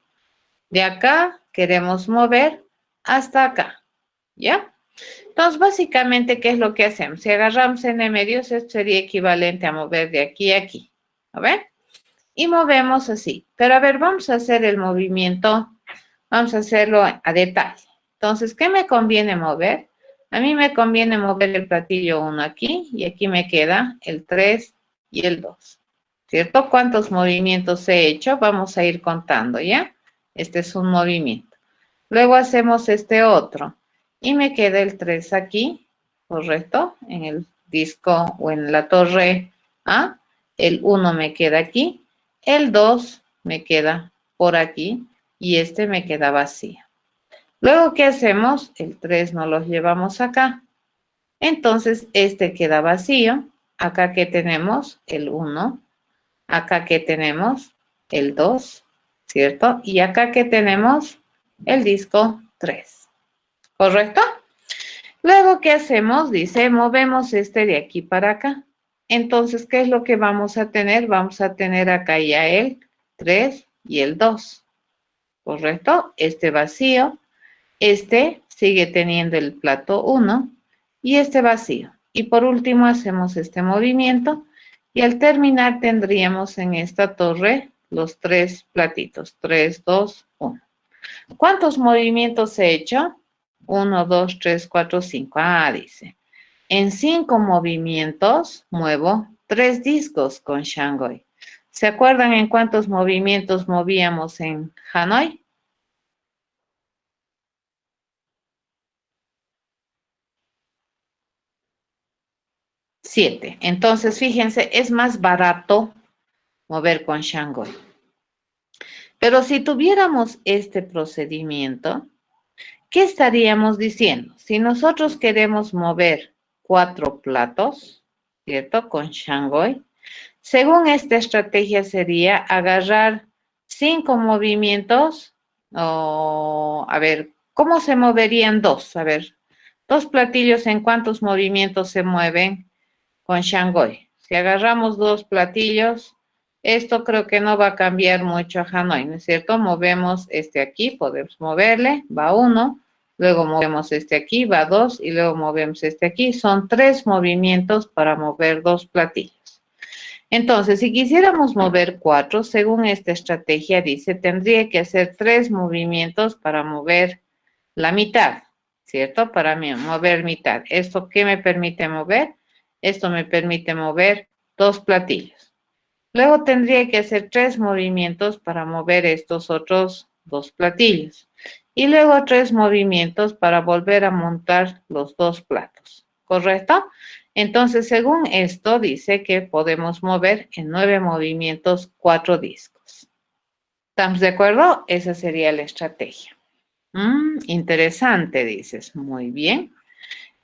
De acá queremos mover hasta acá, ¿ya? Entonces, básicamente, ¿qué es lo que hacemos? Si agarramos N medios, esto sería equivalente a mover de aquí a aquí. ¿A ver? Y movemos así. Pero a ver, vamos a hacer el movimiento, vamos a hacerlo a detalle. Entonces, ¿qué me conviene mover? A mí me conviene mover el platillo 1 aquí y aquí me queda el 3 y el 2. ¿Cierto? ¿Cuántos movimientos he hecho? Vamos a ir contando, ¿ya? Este es un movimiento. Luego hacemos este otro. Y me queda el 3 aquí, ¿correcto? En el disco o en la torre A. El 1 me queda aquí. El 2 me queda por aquí. Y este me queda vacío. Luego, ¿qué hacemos? El 3 nos los llevamos acá. Entonces, este queda vacío. Acá que tenemos el 1. Acá que tenemos el 2. ¿cierto? Y acá que tenemos el disco 3, ¿correcto? Luego, ¿qué hacemos? Dice, movemos este de aquí para acá. Entonces, ¿qué es lo que vamos a tener? Vamos a tener acá ya el 3 y el 2, ¿correcto? Este vacío, este sigue teniendo el plato 1 y este vacío. Y por último hacemos este movimiento y al terminar tendríamos en esta torre los 3 platitos, 3, 2, 1. ¿Cuántos movimientos he hecho? 1, 2, 3, 4, 5. Ah, dice. En 5 movimientos muevo 3 discos con Shanghai. ¿Se acuerdan en cuántos movimientos movíamos en Hanoi? 7. Entonces, fíjense, es más barato mover con Shanghai. Pero si tuviéramos este procedimiento, ¿qué estaríamos diciendo? Si nosotros queremos mover 4 platos, ¿cierto? Con Shanghai, según esta estrategia sería agarrar 5 movimientos, o a ver, ¿cómo se moverían 2? A ver, 2 platillos, ¿en cuántos movimientos se mueven con Shanghai? Si agarramos 2 platillos, esto creo que no va a cambiar mucho a Hanoi, ¿no es cierto? Movemos este aquí, podemos moverle, va 1, luego movemos este aquí, va 2 y luego movemos este aquí. Son 3 movimientos para mover 2 platillos. Entonces, si quisiéramos mover 4, según esta estrategia dice, tendría que hacer 3 movimientos para mover la mitad, ¿cierto? Para mover mitad. ¿Esto qué me permite mover? Esto me permite mover 2 platillos. Luego tendría que hacer 3 movimientos para mover estos otros 2 platillos. Y luego 3 movimientos para volver a montar los 2 platos, ¿correcto? Entonces, según esto, dice que podemos mover en 9 movimientos 4 discos. ¿Estamos de acuerdo? Esa sería la estrategia. Interesante, dices. Muy bien.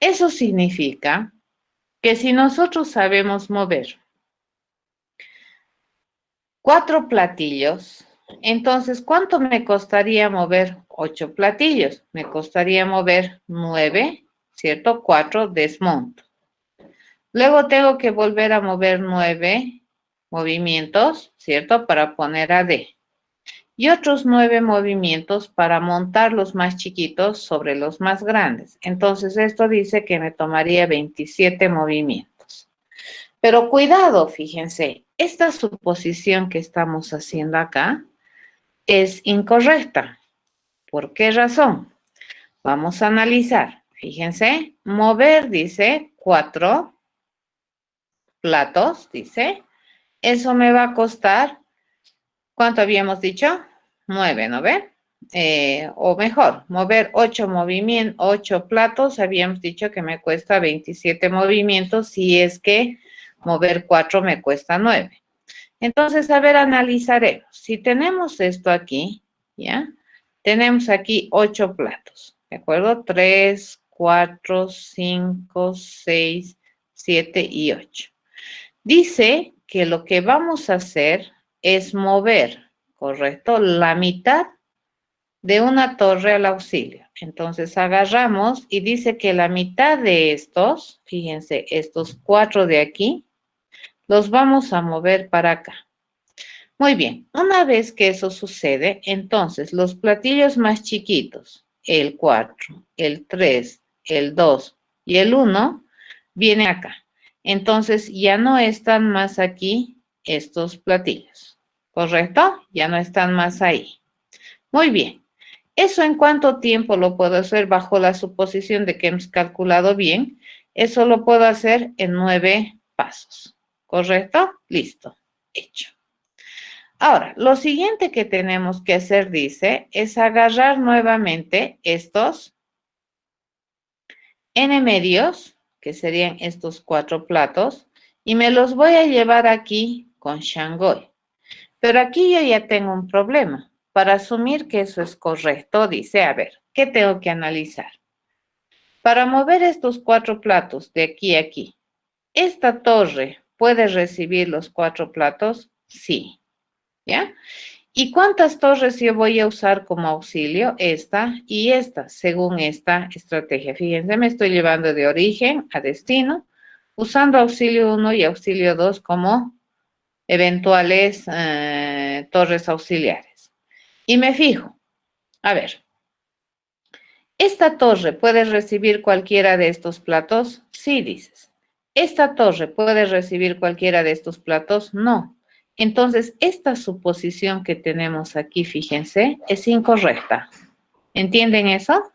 Eso significa que si nosotros sabemos mover 4 platillos, entonces, ¿cuánto me costaría mover 8 platillos? Me costaría mover 9, ¿cierto? 4 desmonto. Luego tengo que volver a mover 9 movimientos, ¿cierto? Para poner a D. Y otros 9 movimientos para montar los más chiquitos sobre los más grandes. Entonces, esto dice que me tomaría 27 movimientos. Pero cuidado, fíjense, esta suposición que estamos haciendo acá es incorrecta. ¿Por qué razón? Vamos a analizar. Fíjense, mover dice 4 platos, dice. Eso me va a costar, ¿cuánto habíamos dicho? 9, ¿no ven? O mejor, mover 8 movimientos, 8 platos, habíamos dicho que me cuesta 27 movimientos, si es que mover 4 me cuesta 9. Entonces, a ver, analizaremos. Si tenemos esto aquí, ¿ya? Tenemos aquí 8 platos, ¿de acuerdo? 3, 4, 5, 6, 7 y 8. Dice que lo que vamos a hacer es mover, ¿correcto? La mitad de una torre al auxilio. Entonces agarramos y dice que la mitad de estos, fíjense, estos 4 de aquí, los vamos a mover para acá. Muy bien, una vez que eso sucede, entonces los platillos más chiquitos, el 4, el 3, el 2 y el 1, vienen acá. Entonces ya no están más aquí estos platillos, ¿correcto? Ya no están más ahí. Muy bien. ¿Eso en cuánto tiempo lo puedo hacer bajo la suposición de que hemos calculado bien? Eso lo puedo hacer en 9 pasos, ¿correcto? Listo, hecho. Ahora, lo siguiente que tenemos que hacer, dice, es agarrar nuevamente estos n medios, que serían estos 4 platos, y me los voy a llevar aquí con Shanghai. Pero aquí yo ya tengo un problema. Para asumir que eso es correcto, dice, a ver, ¿qué tengo que analizar? Para mover estos 4 platos de aquí a aquí, ¿esta torre puede recibir los 4 platos? Sí. ¿Ya? ¿Y cuántas torres yo voy a usar como auxilio? Esta y esta, según esta estrategia. Fíjense, me estoy llevando de origen a destino, usando auxilio 1 y auxilio 2 como eventuales torres auxiliares. Y me fijo, a ver, ¿esta torre puede recibir cualquiera de estos platos? Sí, dices. ¿Esta torre puede recibir cualquiera de estos platos? No. Entonces, esta suposición que tenemos aquí, fíjense, es incorrecta. ¿Entienden eso?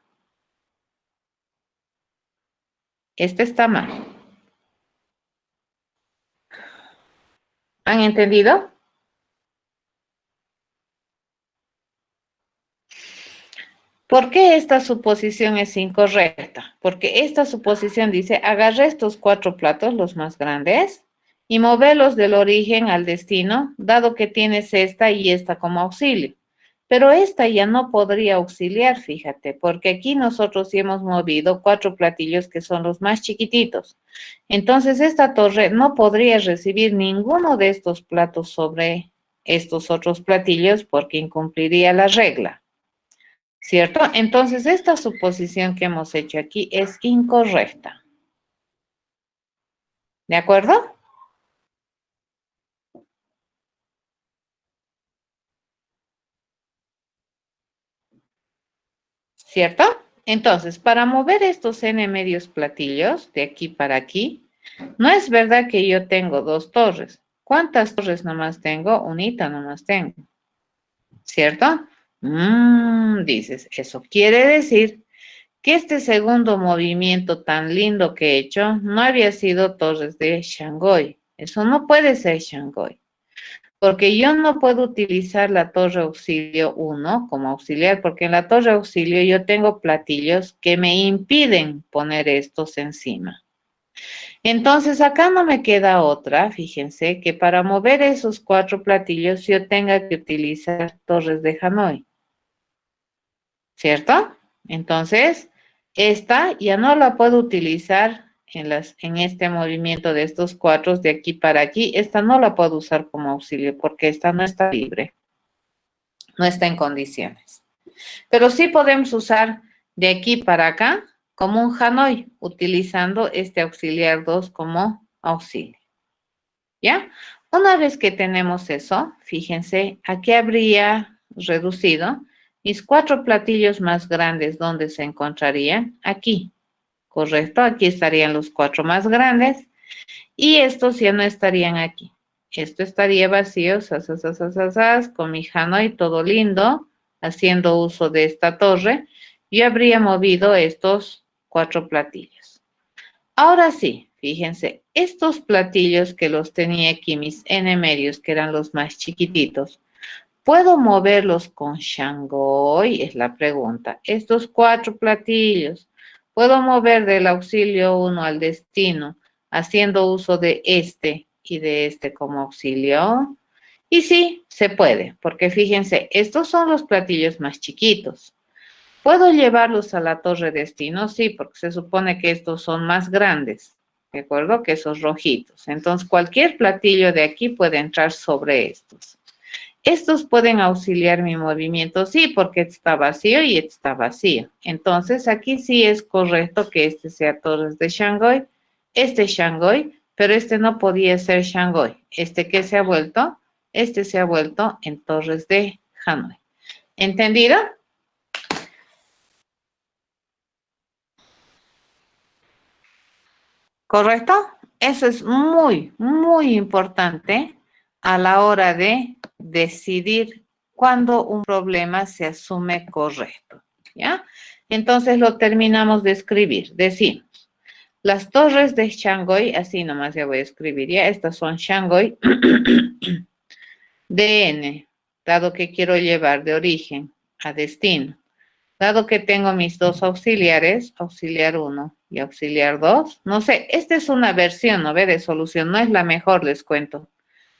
Esta está mal. ¿Han entendido? ¿Por qué esta suposición es incorrecta? Porque esta suposición dice, agarré estos 4 platos, los más grandes, y moverlos del origen al destino, dado que tienes esta y esta como auxilio. Pero esta ya no podría auxiliar, fíjate, porque aquí nosotros sí hemos movido 4 platillos que son los más chiquititos. Entonces esta torre no podría recibir ninguno de estos platos sobre estos otros platillos porque incumpliría la regla. ¿Cierto? Entonces, esta suposición que hemos hecho aquí es incorrecta. ¿De acuerdo? ¿Cierto? Entonces, para mover estos n medios platillos de aquí para aquí, no es verdad que yo tengo 2 torres. ¿Cuántas torres nomás tengo? Unita nomás tengo. ¿Cierto? Dices, eso quiere decir que este segundo movimiento tan lindo que he hecho no había sido torres de Shanghái. Eso no puede ser Shanghái. Porque yo no puedo utilizar la torre auxilio 1 como auxiliar, porque en la torre auxilio yo tengo platillos que me impiden poner estos encima. Entonces acá no me queda otra, fíjense, que para mover esos 4 platillos yo tenga que utilizar torres de Hanoi, ¿cierto? Entonces, esta ya no la puedo utilizar en este movimiento de estos 4 de aquí para aquí. Esta no la puedo usar como auxilio porque esta no está libre, no está en condiciones. Pero sí podemos usar de aquí para acá como un Hanoi, utilizando este auxiliar 2 como auxilio. ¿Ya? Una vez que tenemos eso, fíjense, aquí habría reducido mis 4 platillos más grandes, ¿dónde se encontrarían? Aquí, ¿correcto? Aquí estarían los 4 más grandes y estos ya no estarían aquí. Esto estaría vacío, con mi Hanoi todo lindo, haciendo uso de esta torre. Yo habría movido estos 4 platillos. Ahora sí, fíjense, estos platillos que los tenía aquí, mis n medios, que eran los más chiquititos, ¿puedo moverlos con Shanghái? Es la pregunta. Estos 4 platillos, ¿puedo mover del auxilio 1 al destino, haciendo uso de este y de este como auxilio? Y sí, se puede, porque fíjense, estos son los platillos más chiquitos. ¿Puedo llevarlos a la torre destino? Sí, porque se supone que estos son más grandes, ¿de acuerdo? Que esos rojitos. Entonces, cualquier platillo de aquí puede entrar sobre estos. Estos pueden auxiliar mi movimiento, sí, porque está vacío y está vacío. Entonces, aquí sí es correcto que este sea torres de Shanghái, este Shanghái, pero este no podía ser Shanghái. ¿Este qué se ha vuelto? Este se ha vuelto en torres de Hanoi. ¿Entendido? ¿Correcto? Eso es muy, muy importante a la hora de decidir cuándo un problema se asume correcto, ¿ya? Entonces lo terminamos de escribir. Decimos, las torres de Shanghái, así nomás ya voy a escribir, ya, estas son Shanghái DN, dado que quiero llevar de origen a destino. Dado que tengo mis 2 auxiliares, auxiliar 1 y auxiliar 2, no sé, esta es una versión, ¿no ve? De solución, no es la mejor, les cuento.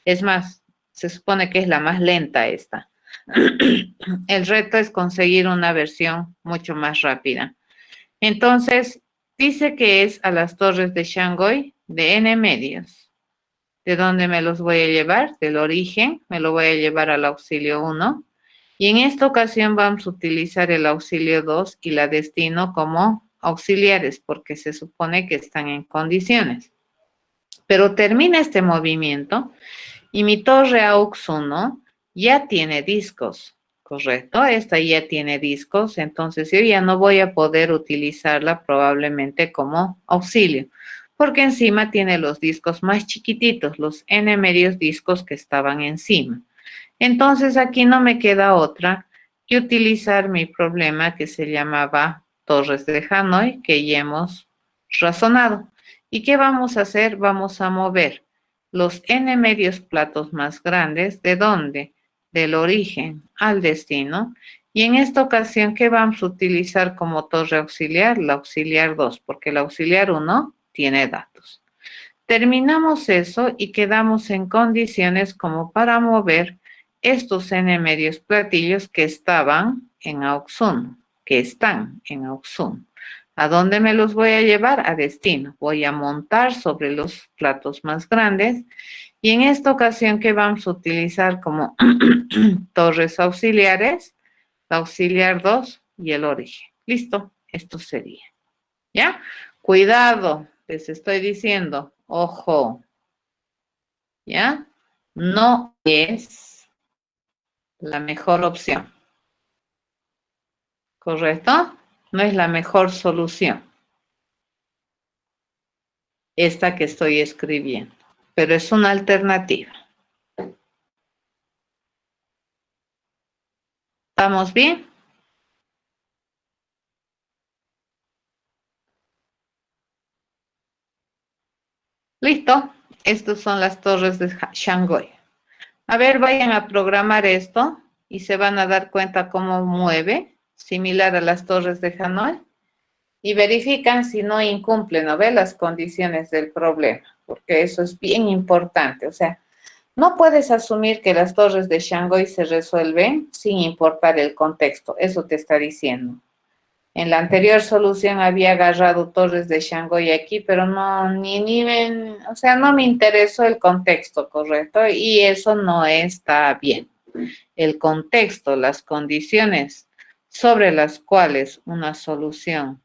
Es más, se supone que es la más lenta esta. El reto es conseguir una versión mucho más rápida. Entonces, dice que es a las torres de Shanghái de n medios. ¿De dónde me los voy a llevar? Del origen, me lo voy a llevar al auxilio 1. Y en esta ocasión vamos a utilizar el auxilio 2 y la destino como auxiliares, porque se supone que están en condiciones. Pero termina este movimiento y mi torre AUX 1 ya tiene discos, ¿correcto? Esta ya tiene discos, entonces yo ya no voy a poder utilizarla probablemente como auxilio, porque encima tiene los discos más chiquititos, los N medios discos que estaban encima. Entonces aquí no me queda otra que utilizar mi problema que se llamaba Torres de Hanoi, que ya hemos razonado. ¿Y qué vamos a hacer? Vamos a mover los N medios platos más grandes, ¿de dónde? Del origen al destino. Y en esta ocasión, ¿qué vamos a utilizar como torre auxiliar? La auxiliar 2, porque la auxiliar 1 tiene datos. Terminamos eso y quedamos en condiciones como para mover estos N medios platillos que estaban en AUX 1, que están en AUX 1. ¿A dónde me los voy a llevar? A destino. Voy a montar sobre los platos más grandes y en esta ocasión que vamos a utilizar como torres auxiliares, la auxiliar 2 y el origen. Listo, esto sería. ¿Ya? Cuidado, les estoy diciendo, ojo, ¿ya? No es la mejor opción, ¿correcto? No es la mejor solución, esta que estoy escribiendo, pero es una alternativa. ¿Estamos bien? Listo. Estas son las torres de Shanghái. A ver, vayan a programar esto y se van a dar cuenta cómo mueve, similar a las torres de Hanoi. Y verifican si no incumplen, ¿no ve? Las condiciones del problema, porque eso es bien importante. O sea, no puedes asumir que las torres de Shanghái se resuelven sin importar el contexto. Eso te está diciendo. En la anterior solución había agarrado torres de Shanghái aquí, pero no, o sea, no me interesó el contexto, ¿correcto? Y eso no está bien. El contexto, las condiciones sobre las cuales una solución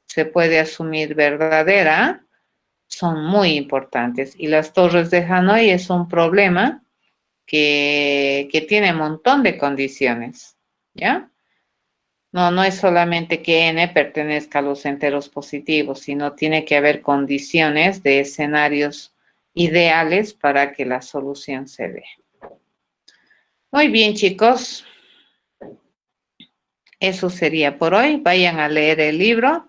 se puede asumir verdadera, son muy importantes. Y las torres de Hanoi es un problema que tiene un montón de condiciones, ¿ya? No es solamente que n pertenezca a los enteros positivos, sino tiene que haber condiciones de escenarios ideales para que la solución se dé. Muy bien, chicos. Eso sería por hoy. Vayan a leer el libro,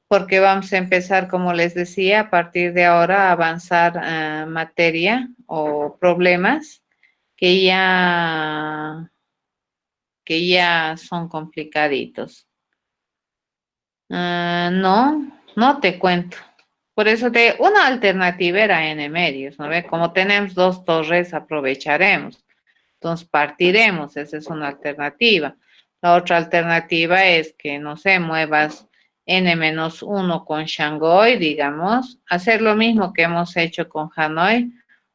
porque vamos a empezar, como les decía, a partir de ahora a avanzar materia o problemas que ya son complicaditos. No te cuento. Por eso una alternativa era n medios, ¿no ve? Como tenemos dos torres, aprovecharemos. Entonces partiremos, esa es una alternativa. La otra alternativa es que, no sé, muevas n-1 con Shanghái, digamos, hacer lo mismo que hemos hecho con Hanoi.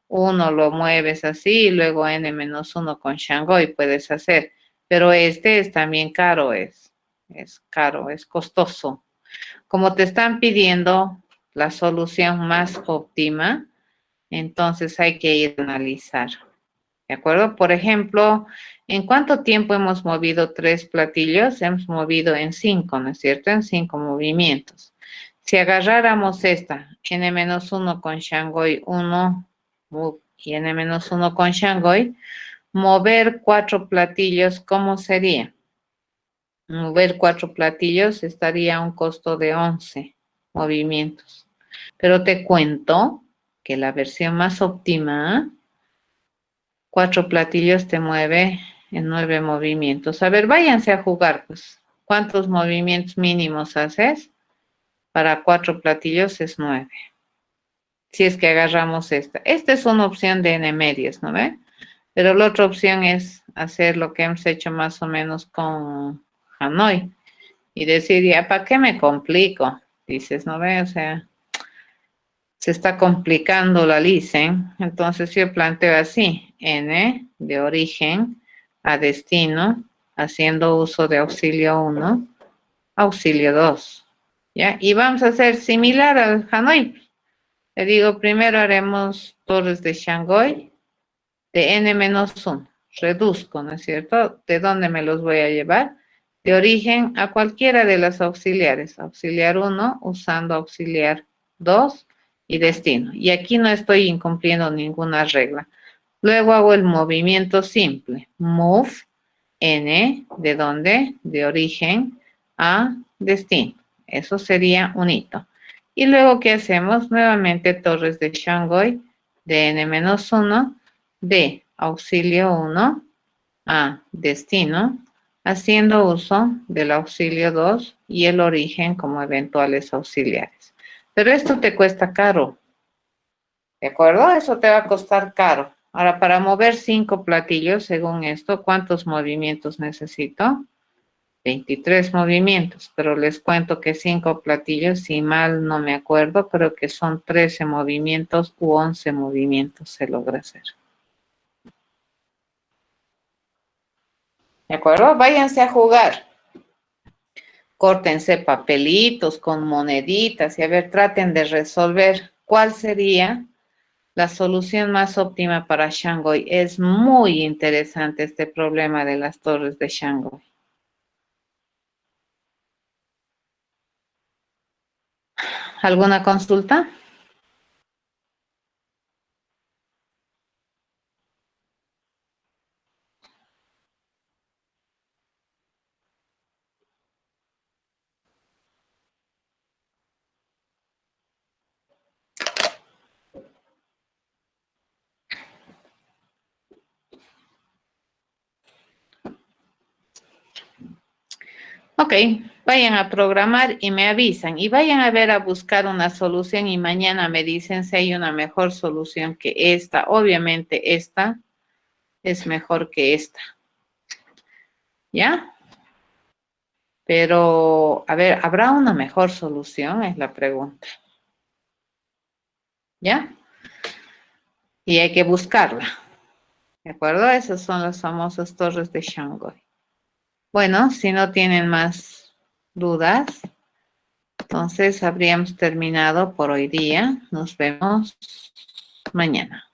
Uno lo mueves así y luego n-1 con Shanghái puedes hacer. Pero este es también caro, es caro, es costoso. Como te están pidiendo la solución más óptima, entonces hay que ir a analizar. ¿De acuerdo? Por ejemplo, ¿en cuánto tiempo hemos movido 3 platillos? Hemos movido en 5, ¿no es cierto? En 5 movimientos. Si agarráramos esta, n-1 con Shanghái 1 y n-1 con Shanghái, mover 4 platillos, ¿cómo sería? Mover 4 platillos estaría a un costo de 11 movimientos. Pero te cuento que la versión más óptima, 4 platillos te mueve en 9 movimientos. A ver, váyanse a jugar, pues. ¿Cuántos movimientos mínimos haces? Para 4 platillos es 9. Si es que agarramos esta. Esta es una opción de n medios, ¿no ve? Pero la otra opción es hacer lo que hemos hecho más o menos con Hanoi. Y decir, ya, ¿para qué me complico? Dices, ¿no ve? O sea, Se está complicando la listen, entonces yo planteo así, n de origen a destino, haciendo uso de auxilio 1, auxilio 2, ¿ya? Y vamos a hacer similar al Hanoi. Le digo, primero haremos torres de Shanghái de n-1. Reduzco, ¿no es cierto? ¿De dónde me los voy a llevar? De origen a cualquiera de las auxiliares. Auxiliar 1 usando auxiliar 2 y destino. Y aquí no estoy incumpliendo ninguna regla. Luego hago el movimiento simple. Move n, ¿de dónde? De origen a destino. Eso sería un hito. Y luego, ¿qué hacemos? Nuevamente torres de Shanghái de n-1 de auxilio 1 a destino, haciendo uso del auxilio 2 y el origen como eventuales auxiliares. Pero esto te cuesta caro, ¿de acuerdo? Eso te va a costar caro. Ahora, para mover 5 platillos, según esto, ¿cuántos movimientos necesito? 23 movimientos, pero les cuento que 5 platillos, si mal no me acuerdo, creo que son 13 movimientos u 11 movimientos se logra hacer. ¿De acuerdo? Váyanse a jugar. Córtense papelitos con moneditas y a ver, traten de resolver cuál sería la solución más óptima para Shanghái. Es muy interesante este problema de las torres de Shanghái. ¿Alguna consulta? Ok, vayan a programar y me avisan. Y vayan a ver a buscar una solución y mañana me dicen si hay una mejor solución que esta. Obviamente esta es mejor que esta. ¿Ya? Pero, a ver, ¿habrá una mejor solución? Es la pregunta. ¿Ya? Y hay que buscarla. ¿De acuerdo? Esas son las famosas torres de Shanghái. Bueno, si no tienen más dudas, entonces habríamos terminado por hoy día. Nos vemos mañana.